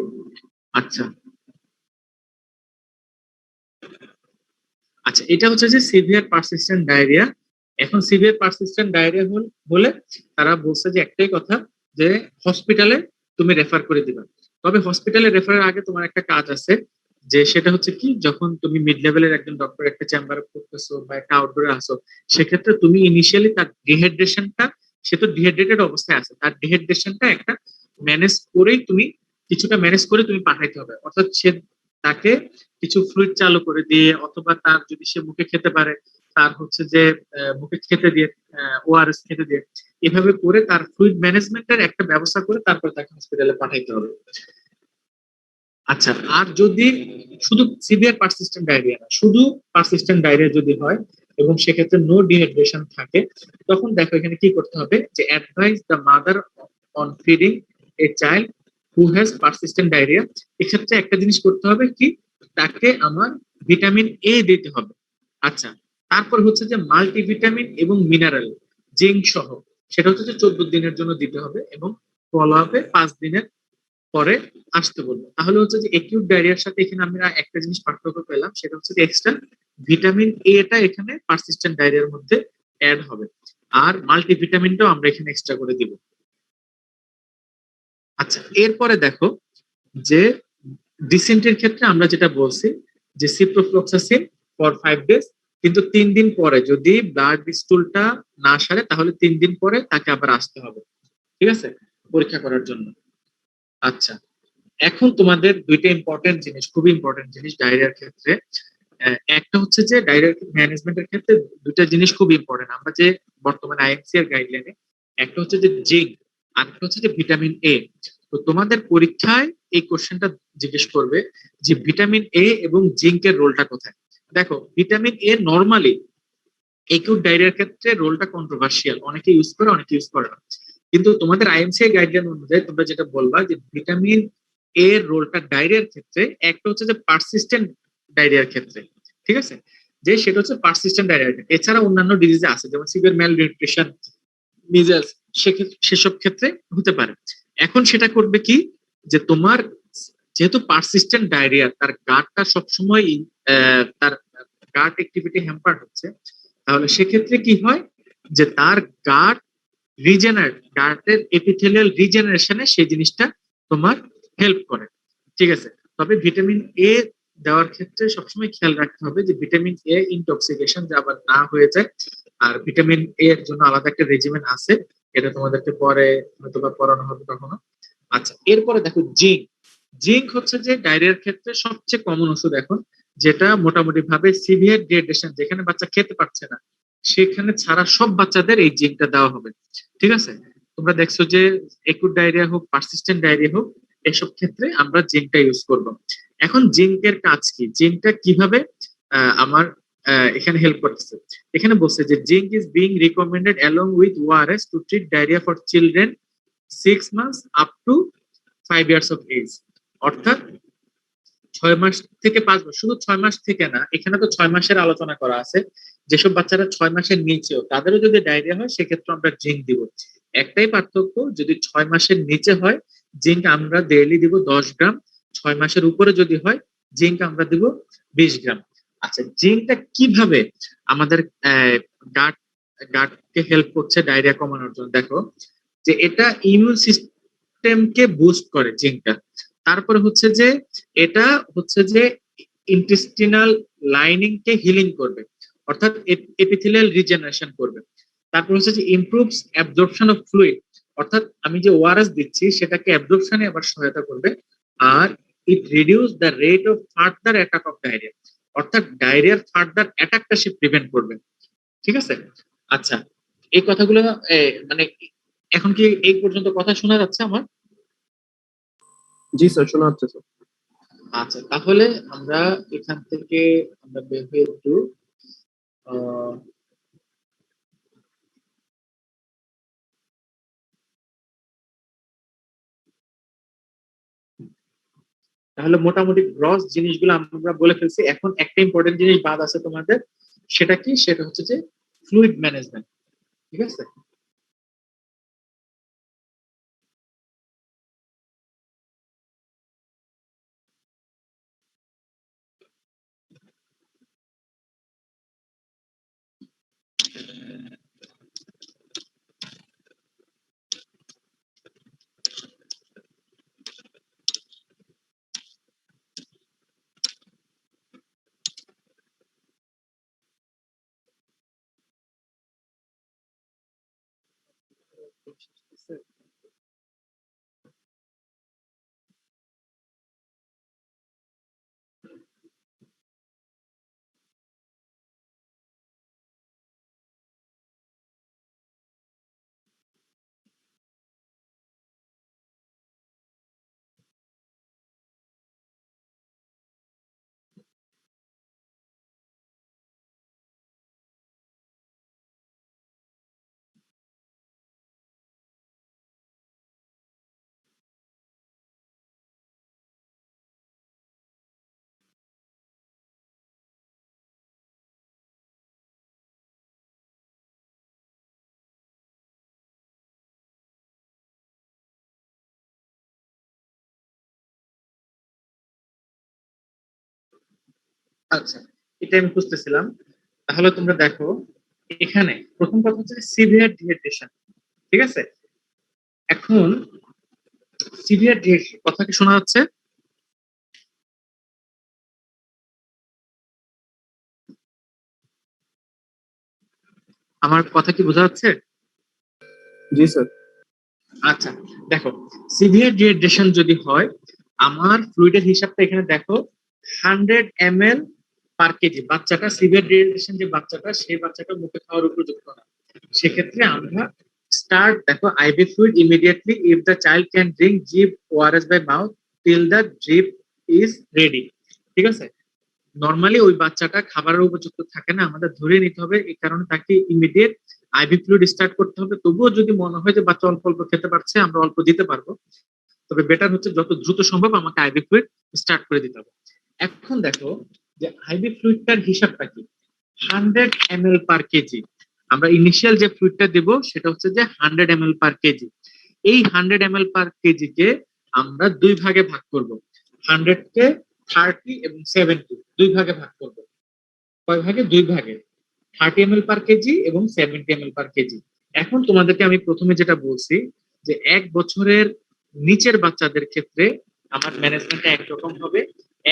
আচ্ছা আচ্ছা, এটা হচ্ছে যে সিভিয়ার পারসিস্টেন্ট ডায়রিয়া। এখন সিভিয়ার পারসিস্টেন্ট ডায়রিয়া হলে তারা বলছে যে একটাই কথা, যে হসপিটালে তুমি রেফার করে দিবা। তবে হসপিটালে রেফারের আগে তোমার একটা কাজ আছে, যে সেটা হচ্ছে কি, যখন তুমি মিড লেভেলের একজন ডক্টর একটা চেম্বারে করতেছো বা একটা আউটডোরে আসো, সেক্ষেত্রে তুমি ইনিশিয়ালি তার ডিহাইড্রেশনটা, সে তো ডিহাইড্রেটেড অবস্থায় আছে, তার ডিহাইড্রেশনটা একটা ম্যানেজ করেই তুমি, কিছুটা ম্যানেজ করে তুমি পাঠাইতে হবে। অর্থাৎ তাকে কিছু ফ্লুইড চালু করে দিয়ে, অথবা তার যদি সে মুখে খেতে পারে, তার হচ্ছে যে মুখে খেতে দিয়ে, ওআরএস খেতে দিয়ে, এভাবে করে তার ফ্লুইড ম্যানেজমেন্টের একটা ব্যবস্থা করে তারপর তাকে হসপিটালে পাঠাইতে হবে। আচ্ছা, আর যদি শুধু সিভিয়ার পারসিস্টেন্ট ডায়রিয়া না, শুধু পারসিস্টেন্ট ডায়রিয়া যদি হয় এবং সেক্ষেত্রে নো ডিহাইড্রেশন থাকে, তখন দেখো এখানে কি করতে হবে, যে advice the mother on feeding a child who has persistent diarrhoea. এক্ষেত্রে একটা জিনিস করতে হবে কি, তাকে আমার ভিটামিন এ দিতে হবে। আচ্ছা, তারপর হচ্ছে যে মাল্টিভিটামিন এবং মিনারেল, জিঙ্ক সহ, সেটা হচ্ছে যে 14 দিনের জন্য দিতে হবে এবং ফলো আপে 5 দিনের পরে আসতে বলবো। তাহলে হচ্ছে যে একিউট ডায়রিয়ার সাথে এখানে আমরা একটা জিনিস পার্থক্য পেলাম, সেটা হচ্ছে যে এক্সট্রা ভিটামিন এটা এখানে পারসিস্টেন্ট ডায়রিয়ার মধ্যে অ্যাড হবে, আর মাল্টিভিটামিনটাও আমরা এখানে এক্সট্রা করে দিব। আচ্ছা, এরপরে দেখো যে ডিসেন্টের ক্ষেত্রে আমরা যেটা বলছি যে সিপ্রোফ্লক্সাসিন ফর 5 ডেজ, কিন্তু 3 দিন পরে যদি ব্লাড স্টুলটা না সারে তাহলে 3 দিন পরে তাকে আবার আসতে হবে, ঠিক আছে, পরীক্ষা করার জন্য। আচ্ছা, এখন তোমাদের দুইটা ইম্পর্টেন্ট জিনিস, খুবই ইম্পর্টেন্ট জিনিস ডায়রিয়ার ক্ষেত্রে। একটা হচ্ছে যে ডায়রিয়া ম্যানেজমেন্টের ক্ষেত্রে দুইটা জিনিস খুব ইম্পর্টেন্ট, আমরা যে বর্তমানে আইএমসি এর গাইডলাইনে, একটা হচ্ছে যে জিঙ্ক, আর একটা হচ্ছে যে ভিটামিন এ। তো তোমাদের পরীক্ষায় এই কোশ্চেনটা জিজ্ঞেস করবে যে ভিটামিন এ এবং জিঙ্কের রোলটা কোথায়। দেখো, ভিটামিন এ নর্মালি একিউট ডায়রিয়ার ক্ষেত্রে রোলটা কন্ট্রোভার্সিয়াল, অনেকে ইউজ করে অনেকে ইউজ করে না, কিন্তু তোমাদের আইএমসি গাইডলাইন অনুযায়ী তোমরা যেটা বলবা যে ভিটামিন এর রোলটা ডায়রিয়ার ক্ষেত্রে, একটা হচ্ছে যে পারসিস্টেন্ট ডায়রিয়ার ক্ষেত্রে, ঠিক আছে, যে সেটা হচ্ছে পারসিস্টেন্ট ডায়রিয়ার ক্ষেত্রে। এছাড়া অন্যান্য ডিজিজে আছে যেমন সিভিয়ার ম্যাল নিউট্রিশন, মিজেলস, সেসব ক্ষেত্রে হতে পারে। এখন সেটা করবে কি, যে তোমার যেহেতু পারসিস্টেন্ট ডায়রিয়া, তার গাটটা সবসময় তার গাট অ্যাক্টিভিটি হ্যাম্পার হচ্ছে, তাহলে সেক্ষেত্রে কি হয়, যে তার গাট গাটের এপিথেলিয়াল রিজেনারেশনে সেই জিনিসটা তোমার হেল্প করে, ঠিক আছে। তবে ভিটামিন এ দেওয়ার ক্ষেত্রে সবসময় খেয়াল রাখতে হবে যে ভিটামিন এ ইনটক্সিকেশন যে আবার না হয়ে যায়। আর ভিটামিন এ এর জন্য আলাদা একটা রেজিমেন আছে, এটা তোমাদেরকে পরে হয়তো বা পড়ানো হবে কখনো। আচ্ছা, এরপরে দেখো জিঙ্ক। জিঙ্ক হচ্ছে যে ডায়রিয়ার ক্ষেত্রে সবচেয়ে কমন ওষুধ এখন, যেটা মোটামুটি ভাবে সিভিয়ার ডিহাইড্রেশন, যেখানে বাচ্চা খেতে পারছে না, সেখানে ছাড়া সব বাচ্চাদের এই জিঙ্কটা দেওয়া হবে, ঠিক আছে। তোমরা দেখছো যে একুট ডায়রিয়া হোক পারসিস্টেন্ট ডায়রিয়া হোক, এসব ক্ষেত্রে আমরা জিঙ্কটা ইউজ করব। এখন জিঙ্কের কাজ কি, জিঙ্কটা কিভাবে আমার এখানে হেল্প করতেছে, এখানে বলছে যে zinc is being recommended along with ORS to treat diarrhoea for children 6 months up to 5 years of age. অর্থাৎ 6 মাস থেকে 5 মাস, শুধু 6 মাস থেকে না, এখানে তো 6 মাসের আলোচনা করা আছে, যেসব বাচ্চারা 6 মাসের নিচেও তাদেরও যদি ডায়রিয়া হয় সেক্ষেত্রে আমরা জিঙ্ক দিব। একটাই পার্থক্য, যদি 6 মাসের নিচে হয় জিঙ্ক আমরা ডেইলি দিব 10 গ্রাম, 6 মাসের উপরে যদি হয় জিঙ্ক আমরা দিব 20 গ্রাম। আচ্ছা, জিঙ্কটা কিভাবে আমাদের গাট গাটকে হেল্প করছে ডায়রিয়া কমানোর জন্য, দেখো যে এটা ইমিউন সিস্টেমকে বুস্ট করে জিঙ্কটা। তারপরে হচ্ছে যে এটা হচ্ছে যে ইন্টেস্টিনাল লাইনিং কে হিলিং করবে, অর্থাৎ এপিথেলিয়াল রিজেনারেশন করবে। তারপর হচ্ছে যে ইমপ্রুভস অ্যাবজর্পশন অফ ফ্লুইড, অর্থাৎ আমি যে ওআরএস দিচ্ছি সেটাকে অ্যাবজর্পশনে আবার সহায়তা করবে। আর it reduce the rate of further attack of diarrhoea, অর্থাৎ ডায়রিয়ার ফার্দার অ্যাটাকটা সে প্রিভেন্ট করবে, ঠিক আছে। আচ্ছা, এই কথাগুলো মানে এখন কি এই পর্যন্ত কথা শোনা যাচ্ছে আমার? জি স্যার, শোনা যাচ্ছে স্যার। আচ্ছা, তাহলে আমরা এখান থেকে আমরা বের হয়ে একটু আহ, তাহলে মোটামুটি গ্রস জিনিসগুলো আমরা বলে ফেলছি। এখন একটা ইম্পর্টেন্ট জিনিস বাদ আছে তোমাদের, সেটা কি, সেটা হচ্ছে যে ফ্লুইড ম্যানেজমেন্ট, ঠিক আছে। আচ্ছা, এটা আমি বুঝতেছিলাম। তাহলে তোমরা দেখো, এখানে প্রথম কথা হচ্ছে সিভিয়ার ডিহাইড্রেশন। ঠিক আছে, এখন সিভিয়ার ডিহাইড্রেশন কথা কি শোনা যাচ্ছে? আমার কথা কি বোঝা যাচ্ছে? জি স্যার। আচ্ছা, দেখো, সিভিয়ার ডিহাইড্রেশন যদি হয়, আমার ফ্লুইডের হিসাবটা এখানে দেখো, 100 ml পার কেজি। বাচ্চাটা সিভিয়ার ডিহাইড্রেশন, যে বাচ্চাটা, সেই বাচ্চাটা মুখে খাওয়ার উপযুক্ত না। সেক্ষেত্রে আমরা স্টার্ট, দেখো, IV fluid immediately if the child can drink sip ORS by mouth till the drip is ready. ঠিক আছে, নর্মালি ওই বাচ্চাটা খাবারের উপযুক্ত থাকে না, আমাদের ধরে নিতে হবে, এই কারণে তাকে ইমিডিয়েট আইভি ফ্লুইড স্টার্ট করতে হবে। তবুও যদি মনে হয় যে বাচ্চা অল্প অল্প খেতে পারছে, আমরা অল্প দিতে পারবো, তবে বেটার হচ্ছে যত দ্রুত সম্ভব আমাকে আইভি ফ্লুইড স্টার্ট করে দিতে হবে। এখন দেখো যে আইভি ফ্লুইডটার হিসাবটা কি। 100 ml পার কেজি, আমরা ইনিশিয়াল যে ফ্লুইডটা দেব সেটা হচ্ছে যে 100 ml পার কেজি। এই 100 ml পার কেজি কে আমরা দুই ভাগে ভাগ করব। 100 কে 30 এবং 70 দুই ভাগে ভাগ করব। কয় ভাগে? দুই ভাগে। 30 ml পার কেজি এবং 70 ml পার কেজি। এখন তোমাদেরকে আমি প্রথমে যেটা বলছি, যে 1 বছরের নিচের বাচ্চাদের ক্ষেত্রে আমার ম্যানেজমেন্টটা একরকম হবে,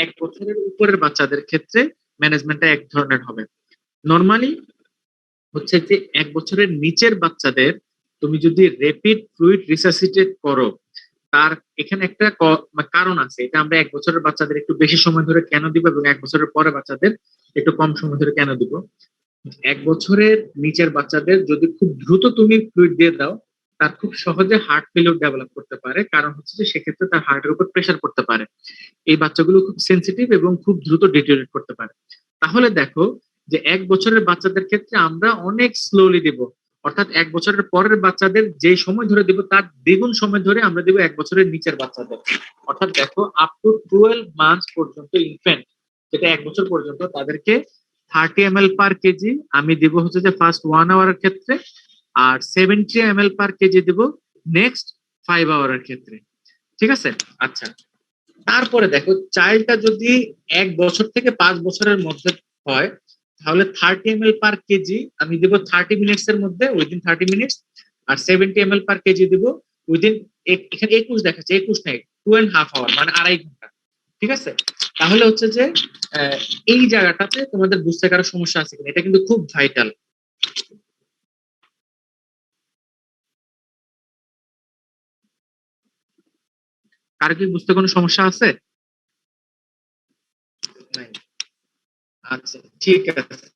1 বছরের উপরের বাচ্চাদের ক্ষেত্রে ম্যানেজমেন্টটা এক ধরনের হবে। নর্মালি হচ্ছে যে 1 বছরের নিচের বাচ্চাদের তুমি যদি রেপিড ফ্লুইড রিসাসিটেট করো, তার এখানে একটা কারণ আছে। এটা আমরা 1 বছরের বাচ্চাদের একটু বেশি সময় ধরে কেন দিব এবং 1 বছরের পরে বাচ্চাদের একটু কম সময় ধরে কেন দিব। 1 বছরের নিচের বাচ্চাদের যদি খুব দ্রুত তুমি ফ্লুইড দিয়ে দাও, তার খুব সহজে হার্ট ফেলিউর ডেভেলপ করতে পারে। কারণ হচ্ছে যে সেক্ষেত্রে তার হার্টের উপর প্রেশার পড়তে পারে। এই বাচ্চাগুলো খুব সেন্সিটিভ এবং খুব দ্রুত ডিটেরিয়েট করতে পারে। তাহলে দেখো যে 1 বছরের বাচ্চাদের ক্ষেত্রে আমরা অনেক স্লোলি দিব, অর্থাৎ 1 বছরের পরের বাচ্চাদের যে সময় ধরে দিব তার দ্বিগুণ সময় ধরে আমরা দিব 1 বছরের নিচের বাচ্চাদের। অর্থাৎ দেখো, আপ টু 12 মান্থস পর্যন্ত ইনফ্যান্ট, যেটা 1 বছর পর্যন্ত, তাদেরকে 30 ml পার কেজি আমি দিব হচ্ছে যে ফার্স্ট 1 আওয়ারের ক্ষেত্রে, আর 70 ml পার কেজি দিব নেক্সট 5 আওয়ারের ক্ষেত্রে। ঠিক আছে, আচ্ছা। তারপরে দেখো, চাইল্ডটা যদি 1 বছর থেকে 5 বছরের মধ্যে হয়, তাহলে 30 ml পার কেজি আমি দিব 30 মিনিটস এর মধ্যে, উইদিন 30 মিনিটস। আর 70 ml পার কেজি দিব উইদিন, এখানে 21 দেখাচ্ছে, 21 নাই, 2.5 আওয়ার, মানে 2.5 ঘন্টা। ঠিক আছে, তাহলে হচ্ছে যে এই জায়গাটাতে তোমাদের বুঝতে কারো সমস্যা আছে কিনা, এটা কিন্তু খুব ভাইটাল। কারো কি বুঝতে কোনো সমস্যা আছে? নাই। আচ্ছা, ঠিক আছে।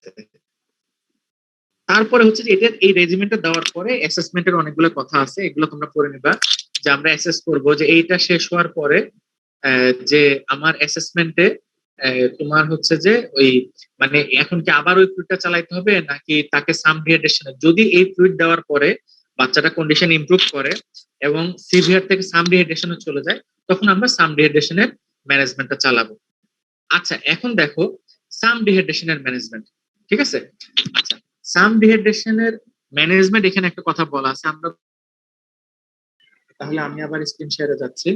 তারপরে হচ্ছে যে এটার এই রেজিমেন্টটা দেওয়ার পরে অ্যাসেসমেন্টের অনেকগুলো কথা আছে, এগুলো তোমরা পড়ে নিবা। যে আমরা অ্যাসেস করব যে এইটা শেষ হওয়ার পরে যে আমার অ্যাসেসমেন্টে তোমার হচ্ছে যে ওই, মানে এখন কি আবার ওই ফ্লুইডটা চালাইতে হবে নাকি তাকে সাম ডিহাইড্রেশন, যদি এই ফ্লুইড দেওয়ার পরে বাচ্চাটা কন্ডিশন ইমপ্রুভ করে এবং সিভিয়ার থেকে সাম ডিহাইড্রেশনে চলে যায়, তখন আমরা সাম ডিহাইড্রেশনের ম্যানেজমেন্টটা চালাবো। আচ্ছা, এখন দেখো সাম ডিহাইড্রেশনের ম্যানেজমেন্ট। ঠিক আছে, আচ্ছা, সাম ডিহাইড্রেশনের ম্যানেজমেন্ট এখানে একটা কথা বলা আছে আমরা। তাহলে আমি আবার স্ক্রিন শেয়ারে যাচ্ছি।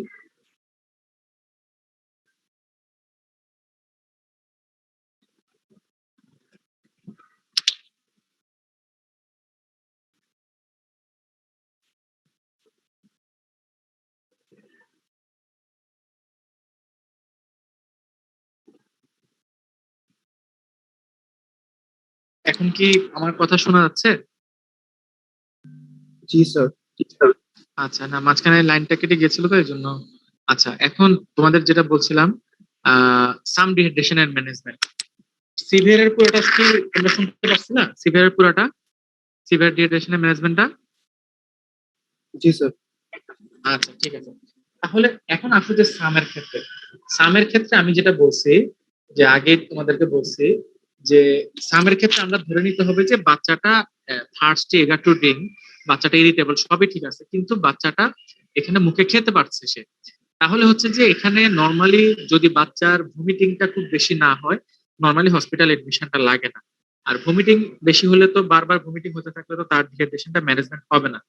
এখন কি আমার কথা শোনা যাচ্ছে? জি স্যার। আচ্ছা, না, মাঝখানে লাইনটা কেটে গেছিল তো এই জন্য। আচ্ছা, এখন তোমাদের যেটা বলছিলাম, সাম ডিহাইড্রেশনের ম্যানেজমেন্ট, সিভিয়ারের পুরোটা কি তোমরা শুনতে পাচ্ছ না? সিভিয়ারের পুরোটা, সিভিয়ার ডিহাইড্রেশনের ম্যানেজমেন্টটা। জি স্যার। আচ্ছা, ঠিক আছে। তাহলে এখন আসো যে সামের ক্ষেত্রে। সামের ক্ষেত্রে আমি যেটা বলছি, যে আগে তোমাদেরকে বলছি, যে সামের ক্ষেত্রে আমরা ধরে নিতে হবে যে বাচ্চাটা থার্স্টি, এগার টু ড্রিঙ্ক, বাচ্চাটা ইরিটেবল, সবই ঠিক আছে, কিন্তু বাচ্চাটা এখানে মুখে খেতে পারছে সে। তাহলে হচ্ছে যে এখানে নর্মালি যদি বাচ্চার ভমিটিংটা খুব বেশি না হয়, নর্মালি হসপিটাল এডমিশনটা লাগে না। আর ভমিটিং বেশি হলে তো, বারবার ভমিটিং হতে থাকলে তো তার ডিহাইড্রেশনটা ম্যানেজমেন্ট হবে না।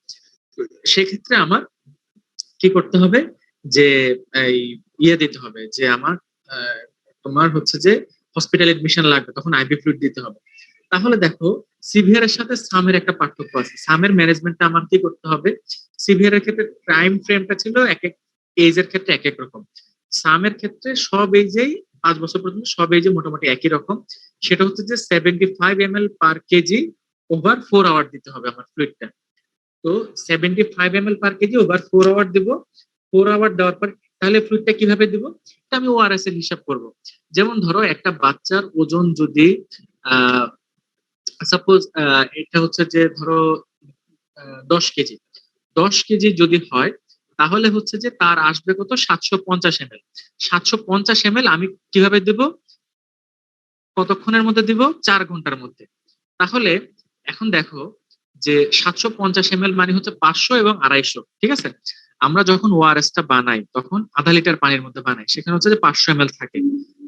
সেক্ষেত্রে আমার কি করতে হবে, যে এই ইয়ে দিতে হবে, যে আমার তোমার হচ্ছে যে হসপিটাল এডমিশন লাগবে, তখন আইভি ফ্লুইড দিতে হবে। তাহলে দেখো সিভিয়ার এর সাথে সামের একটা পার্থক্য আছে। সামের ম্যানেজমেন্টটা আমার কি করতে হবে, সিভিয়ার এর ক্ষেত্রে টাইম ফ্রেমটা ছিল এক এক এজের ক্ষেত্রে এক এক রকম, সামের ক্ষেত্রে সব এজেই 5 বছর পর্যন্ত সব এজে মোটামুটি একই রকম। সেটা হচ্ছে যে 75 ml পার কেজি ওভার 4 আওয়ার দিতে হবে আমার ফ্লুইডটা। তো 75 ml পার কেজি ওভার 4 আওয়ার দিব। 4 আওয়ার দেওয়ার পর তাহলে ফ্লুইডটা কিভাবে দিব, এটা আমি ওআরএস এর হিসাব করব। যেমন ধরো একটা বাচ্চার ওজন যদি সাপোজ এটা হচ্ছে যে ধরো 10 কেজি, 10 কেজি যদি হয় তাহলে হচ্ছে যে তার আসবে কত, 750 ml। 750 ml আমি কিভাবে দেব, কতক্ষণের মধ্যে দিব, 4 ঘন্টার মধ্যে। তাহলে এখন দেখো যে 750 ml মানে হচ্ছে 500 এবং 250, ঠিক আছে। আমরা যখন ওআরএস টা বানাই তখন আধা লিটার পানির মধ্যে বানাই, সেখানে হচ্ছে যে 500 ml থাকে।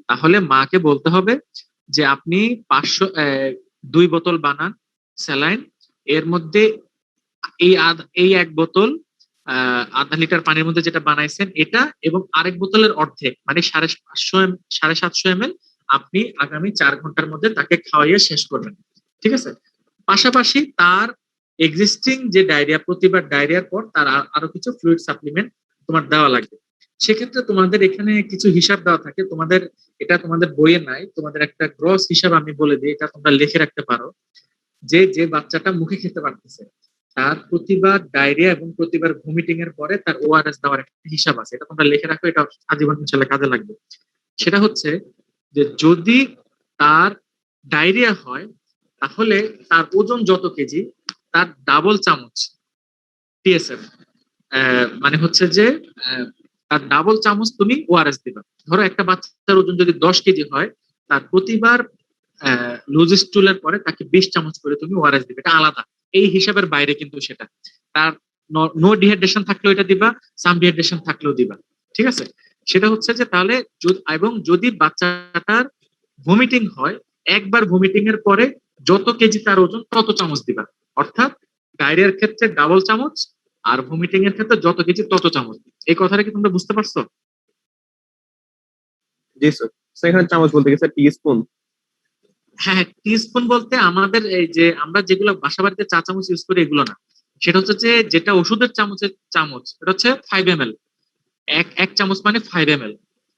তাহলে মাকে বলতে হবে যে আপনি 500 2 বোতল বানান স্যালাইন, এর মধ্যে এই 1 বোতল আধা লিটার পানির মধ্যে যেটা বানাইছেন এটা, এবং আরেক বোতলের অর্ধেক মানে 750 ml আপনি আগামী 4 ঘন্টার মধ্যে তাকে খাওয়াইয়ে শেষ করবেন, ঠিক আছে। পাশাপাশি তার এক্সিস্টিং যে ডায়রিয়া, প্রতিবার ডায়রিয়ার পর তার আরো কিছু ফ্লুইড সাপ্লিমেন্ট তোমার দেওয়া লাগবে। সেক্ষেত্রে তোমাদের এখানে কিছু হিসাব দেওয়া থাকে, তোমাদের এটা তোমাদের বইয়ে নাই, তোমাদের একটা গ্রস হিসাব আমি বলে দিই, এটা তোমরা লিখে রাখতে পারো। যে যে বাচ্চাটা মুখে খেতে পারতেছে তার প্রতিবার ডায়রিয়া এবং প্রতিবার ভমিটিং এর পরে তার ওআরএস দেওয়ার একটা হিসাব আছে, এটা তোমরা লিখে রাখো, এটা আজীবন ইনশাল্লাহ কাজে লাগবে। সেটা হচ্ছে যে যদি তার ডায়রিয়া হয় তাহলে তার ওজন যত কেজি তার ডাবল চামচ টিএসএফ, মানে হচ্ছে যে তার ডাবল চামচ তুমি ওআরএস দিবা। ধরো একটা বাচ্চার ওজন যদি 10 কেজি হয়, তার প্রতিবার লুজ স্টুলের পরে তাকে 20 চামচ করে তুমি ওআরএস দিবে, এটা আলাদা, এই হিসাবের বাইরে কিন্তু সেটা। তার নো ডিহাইড্রেশন থাকলেও এটা দিবা, সাম ডিহাইড্রেশন থাকলেও দিবা, ঠিক আছে। সেটা হচ্ছে যে তাহলে এবং যদি বাচ্চাটার ভমিটিং হয়, একবার ভমিটিং এর পরে যত কেজি তার ওজন তত চামচ দিবা, অর্থাৎ ডায়রিয়ার ক্ষেত্রে ডাবল চামচ আর ভমিটিং এর ক্ষেত্রে যত কেজি তত চামচ। এই কথাটা কি তোমরা বুঝতে পারছো? জি স্যার। স্যার এখানে চামচ বলতে গেছে টি স্পুন। হ্যাঁ, টিস্পুন বলতে আমাদের এই যে আমরা যেগুলো বাসা বাড়িতে চা চামচ ইউজ করি এগুলো না, সেটা হচ্ছে যে যেটা ওষুধের চামচের চামচ, এটা হচ্ছে 5 ml, এক এক চামচ মানে 5 ml,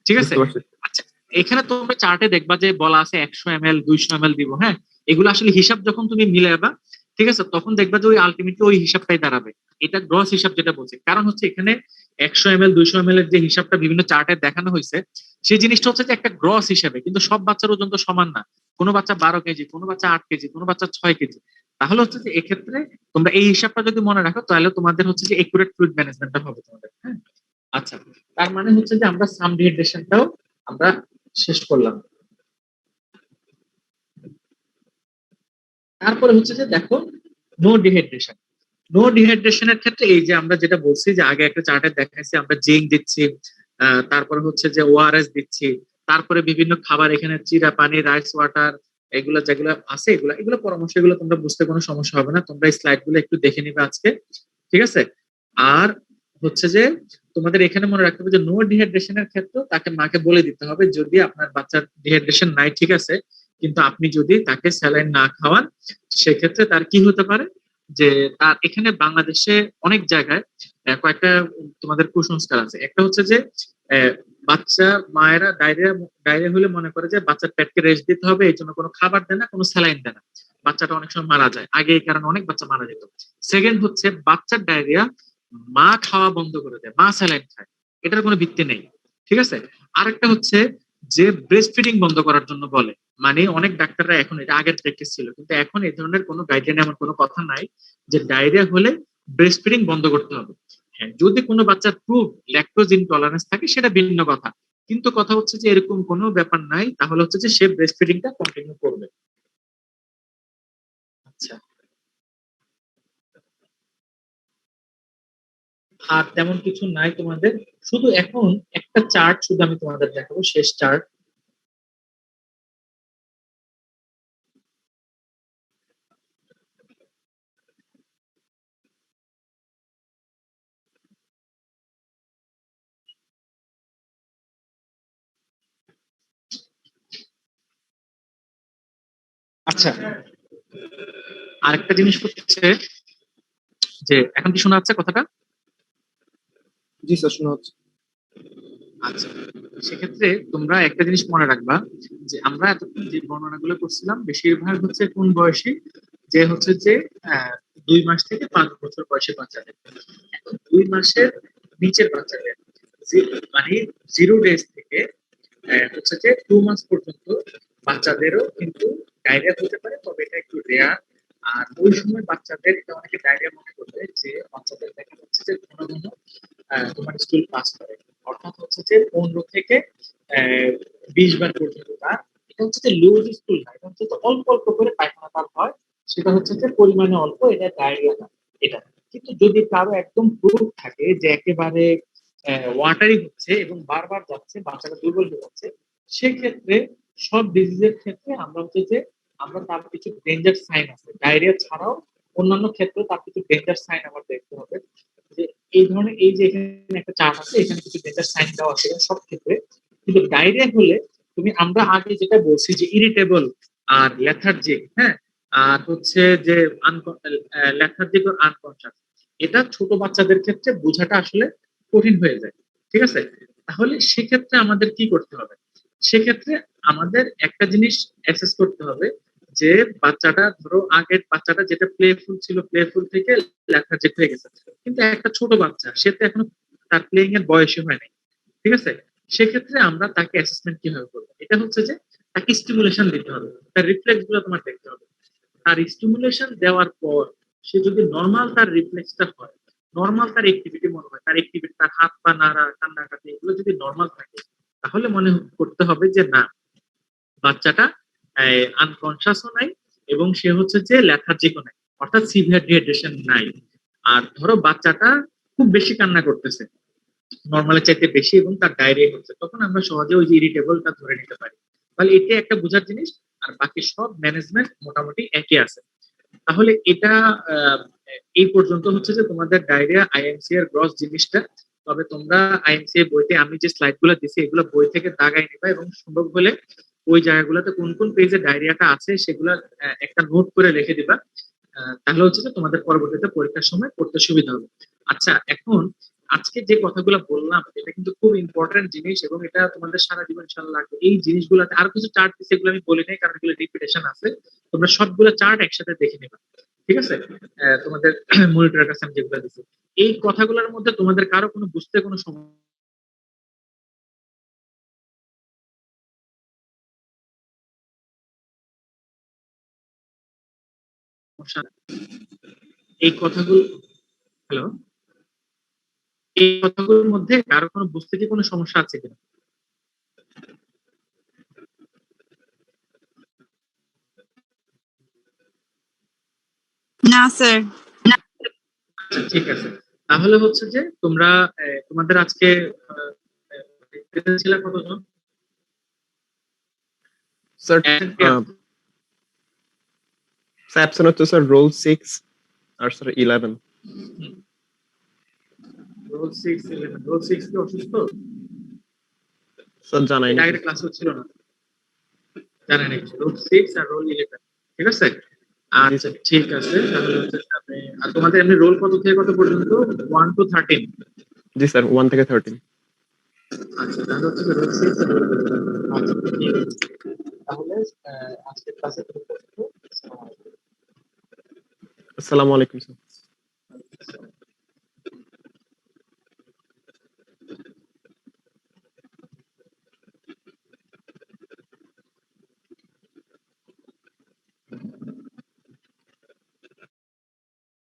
ঠিক আছে। বুঝতে পারছি। আচ্ছা, এখানে তোমরা চার্টে দেখবা যে বলা আছে 100 ml 200 ml দিব, হ্যাঁ। এগুলো আসলে হিসাব যখন তুমি মিলাবা, ঠিক আছে, তখন দেখবা যে ওই আলটিমেটলি ওই হিসাবটাই দাঁড়াবে। এটা গ্রস হিসাব যেটা বলছে, কারণ হচ্ছে এখানে 100 ml 200 ml এর যে হিসাবটা বিভিন্ন চার্টে দেখানো হয়েছে, সেই জিনিসটা হচ্ছে যে একটা গ্রস হিসাবে, কিন্তু সব বাচ্চার ওজন তো সমান না। কোনো বাচ্চা 12 কেজি, কোনো বাচ্চা 8 কেজি, কোনো বাচ্চা 6 কেজি। তাহলে হচ্ছে যে এক্ষেত্রে তোমরা এই হিসাবটা যদি মনে রাখো তাহলে তোমাদের হচ্ছে যে একুরেট ফ্লুইড ম্যানেজমেন্টটা হবে তোমাদের, হ্যাঁ। আচ্ছা, তার মানে হচ্ছে যে আমরা সাম ডিহাইড্রেশনটাও আমরা শেষ করলাম। তারপরে হচ্ছে যে দেখো নো ডিহাইড্রেশন। নো ডিহাইড্রেশনের ক্ষেত্রে এই যে আমরা যেটা বলছি যে আগে একটা চার্টে দেখাইছি, আমরা জিঙ্ক দিচ্ছি, তারপরে হচ্ছে যে ওআরএস দিচ্ছি, তারপরে বিভিন্ন খাবার এখানে চিরা পানি, রাইস ওয়াটার, এগুলো যেগুলো আছে এগুলো এগুলো পরামর্শ, এগুলো তোমরা বুঝতে কোনো সমস্যা হবে না, তোমরা এই স্লাইড গুলো একটু দেখে নিবে আজকে, ঠিক আছে। আর হচ্ছে যে তোমাদের এখানে মনে রাখতে হবে যে নো ডিহাইড্রেশনের ক্ষেত্রে তাকে মাকে বলে দিতে হবে যদি আপনার বাচ্চার ডিহাইড্রেশন নাই, ঠিক আছে, কিন্তু আপনি যদি তাকে স্যালাইন না খাওয়ান সেক্ষেত্রে তার কি হতে পারে, যে তার এখানে বাংলাদেশে অনেক জায়গায় কয়েকটা তোমাদের কুসংস্কার আছে। একটা হচ্ছে যে আহ, বাচ্চা মায়েরা ডায়রিয়া ডায়রিয়া হলে মনে করে যে বাচ্চার পেটকে রেস্ট দিতে হবে, এই জন্য কোনো খাবার দেয় না, কোনো স্যালাইন দেয় না, বাচ্চাটা অনেক সময় মারা যায়, আগে এই কারণে অনেক বাচ্চা মারা যেত। সেকেন্ড হচ্ছে বাচ্চার ডায়রিয়া মা খাওয়া বন্ধ করে দেয়, মা স্যালাইন খায়, এটার কোনো ভিত্তি নেই, ঠিক আছে। আরেকটা হচ্ছে যে ব্রেস্ট ফিডিং বন্ধ করার জন্য বলে, মানে অনেক ডাক্তাররা এখন, এটা আগের প্র্যাকটিস ছিল কিন্তু এখন এই ধরনের কোনো গাইডলাইন এমন কোনো কথা নাই যে ডায়রিয়া হলে ব্রেস্ট ফিডিং বন্ধ করতে হবে। হ্যাঁ, যদি কোনো বাচ্চার প্রুভ ল্যাকটোজ ইনটলারেন্স থাকে সেটা ভিন্ন কথা, কিন্তু কথা হচ্ছে যে এরকম কোনো ব্যাপার নাই, তাহলে হচ্ছে যে সে ব্রেস্ট ফিডিংটা কন্টিনিউ করবে। আচ্ছা, আর তেমন কিছু নাই তোমাদের, শুধু এখন একটা চার্ট শুধু আমি তোমাদের দেখাবো, শেষ চার্ট। আচ্ছা, আরেকটা জিনিস হচ্ছে যে এখন কি শোনা যাচ্ছে কথাটা? জি স্যার, শোনা হচ্ছে। আচ্ছা, সেক্ষেত্রে তোমরা একটা জিনিস মনে রাখবা যে আমরা এতক্ষণ যে বর্ণনাগুলো করছিলাম বেশিরভাগ হচ্ছে কোন বয়সী, যে হচ্ছে যে 2 মাস থেকে 5 বছর বয়সী বাচ্চাদের। এখন 2 মাসের নিচের বাচ্চাদের মানে 0 ডেজ থেকে হচ্ছে যে 2 মাস পর্যন্ত বাচ্চাদেরও কিন্তু ডায়রিয়া হতে পারে, তবে এটা একটু রেয়ার। আর ওই সময় বাচ্চাদের এটা অনেকে ডায়রিয়া মনে করবে যে বাচ্চাদের দেখা যাচ্ছে যে ঘন ঘন তোমার স্কুল পাস করে, অর্থাৎ হচ্ছে যে 15 থেকে 20 বার পর্যন্ত তার, এটা হচ্ছে যে লুজ স্কুল না, এটা হচ্ছে যে অল্প অল্প করে পায়খানা তার হয়, সেটা হচ্ছে যে পরিমাণে অল্প, এটা ডায়রিয়া না এটা। কিন্তু যদি কারো একদম প্রুফ থাকে যে একেবারে ওয়াটারি হচ্ছে এবং বারবার যাচ্ছে, বাচ্চাটা দুর্বল হয়ে যাচ্ছে, সেক্ষেত্রে সব ডিজিজের ক্ষেত্রে আমরা হচ্ছে যে আমরা তার কিছু ডেঞ্জার সাইন আছে, ডায়রিয়া ছাড়াও অন্যান্য ক্ষেত্রে তার কিছু ডেঞ্জার সাইন আমার দেখতে হবে। যে এই ধরনের, এই যে এখানে একটা চার্ট আছে, এখানে কিছু ডেঞ্জার সাইন দেওয়া আছে সব ক্ষেত্রে। কিন্তু ডায়রিয়া হলে তুমি, আমরা আগে যেটা বলছি যে ইরিটেবল আর লেথার্জিক, হ্যাঁ, আর হচ্ছে যে লেথার্জিক আর আনকনশাস, এটা ছোট বাচ্চাদের ক্ষেত্রে বোঝাটা আসলে কঠিন হয়ে যায়। ঠিক আছে, তাহলে সেক্ষেত্রে আমাদের কি করতে হবে? সেক্ষেত্রে আমাদের একটা জিনিস অ্যাসেস করতে হবে যে বাচ্চাটা, ধরো আগের বাচ্চাটা যেটা প্লেফুল ছিল, প্লেফুল থেকে লেথার্জিক হয়ে গেছে, কিন্তু একটা ছোট বাচ্চা, সে তো এখনো তার প্লেইং এর বয়সই হয় নাই। ঠিক আছে, সেক্ষেত্রে আমরা তাকে অ্যাসেসমেন্ট কিভাবে করবো? এটা হচ্ছে যে তাকে স্টিমুলেশন দিতে হবে, তার রিফ্লেক্স গুলো তোমার দেখতে হবে। তার স্টিমুলেশন দেওয়ার পর সে যদি নর্মাল তার রিফ্লেক্সটা হয়, নর্মাল তার অ্যাক্টিভিটি মনে হয়, তার অ্যাক্টিভিটি, তার হাত পা নাড়া, কান্নাকাটি, এগুলো যদি নর্মাল থাকে, তাহলে মনে করতে হবে যে না, বাচ্চাটা আনকনসাসও নাই এবং সে হচ্ছে যে লেথার্জিকও নাই, অর্থাৎ সিভিয়ার ডিহাইড্রেশন নাই। আর ধরো বাচ্চাটা খুব বেশি কান্না করতেছে, নর্মালের চাইতে বেশি, এবং তার ডায়রিয়া হচ্ছে, তখন আমরা সহজে ওই যে ইরিটেবলটা ধরে নিতে পারি। তাহলে এটা একটা বোঝার জিনিস। আর বাকি সব ম্যানেজমেন্ট মোটামুটি একই আছে। তাহলে এটা আহ, এই পর্যন্ত হচ্ছে যে তোমাদের ডায়রিয়া আইএমসি এর গ্রস জিনিসটা। তবে তোমরা আইএমসি এর বইতে আমি যে স্লাইড গুলো দিচ্ছি এগুলো বই থেকে দাগাই নিবা, এবং সম্ভব হলে ওই জায়গাগুলোতে কোন কোন পেজে ডায়রিয়াটা আছে সেগুলো একটা নোট করে রেখে দিবা। তাহলে হচ্ছে যে তোমাদের পরবর্তীতে পরীক্ষার সময় পড়তে সুবিধা হবে। আচ্ছা, এখন আজকে যে কথাগুলো বললাম এটা কিন্তু খুব ইম্পর্টেন্ট জিনিস, এবং এটা তোমাদের সারা জীবন ইনশাআল্লাহ লাগবে। এই জিনিসগুলোতে আরো কিছু চার্ট দিচ্ছে, এগুলো আমি বলি নাই কারণ এগুলো রিপিটেশন আছে। তোমরা সবগুলো চার্ট একসাথে দেখে নেবা, ঠিক আছে? তোমাদের মনিটরের কাছে আমি যেগুলো দিচ্ছি, এই কথাগুলোর মধ্যে তোমাদের কারো কোনো বুঝতে কোনো সমস্যা? এই কথাগুলো, হ্যালো, এই কথাগুলোর মধ্যে কারো কোনো বুঝতে কি কোনো সমস্যা আছে কিনা? না স্যার। আচ্ছা, ঠিক আছে। তাহলে হচ্ছে যে তোমরা তোমাদের আজকে আহ, ছিল কতজন? স্যার অ্যাবসেন্ট হচ্ছে স্যার রোল 6 আর স্যার 11। রোল 6, 11, রোল 6 কি অসুস্থ? স্যার জানাই এর না। আগের ক্লাস হচ্ছিল না, জানেন নাকি? রোল 6 আর রোল 11, ঠিক আছে? জি আচ্ছা, স্যার। ঠিক আছে। তাহলে হচ্ছে আর তোমাদের এমনি রোল কত থেকে কত পর্যন্ত? 1 to 13? জি স্যার, 1 থেকে 13। আচ্ছা, তাহলে হচ্ছে যে রোল 6 আর রোল 11। আচ্ছা, ঠিক আছে। তাহলে আজকের ক্লাসে আসসালামু আলাইকুম স্যার।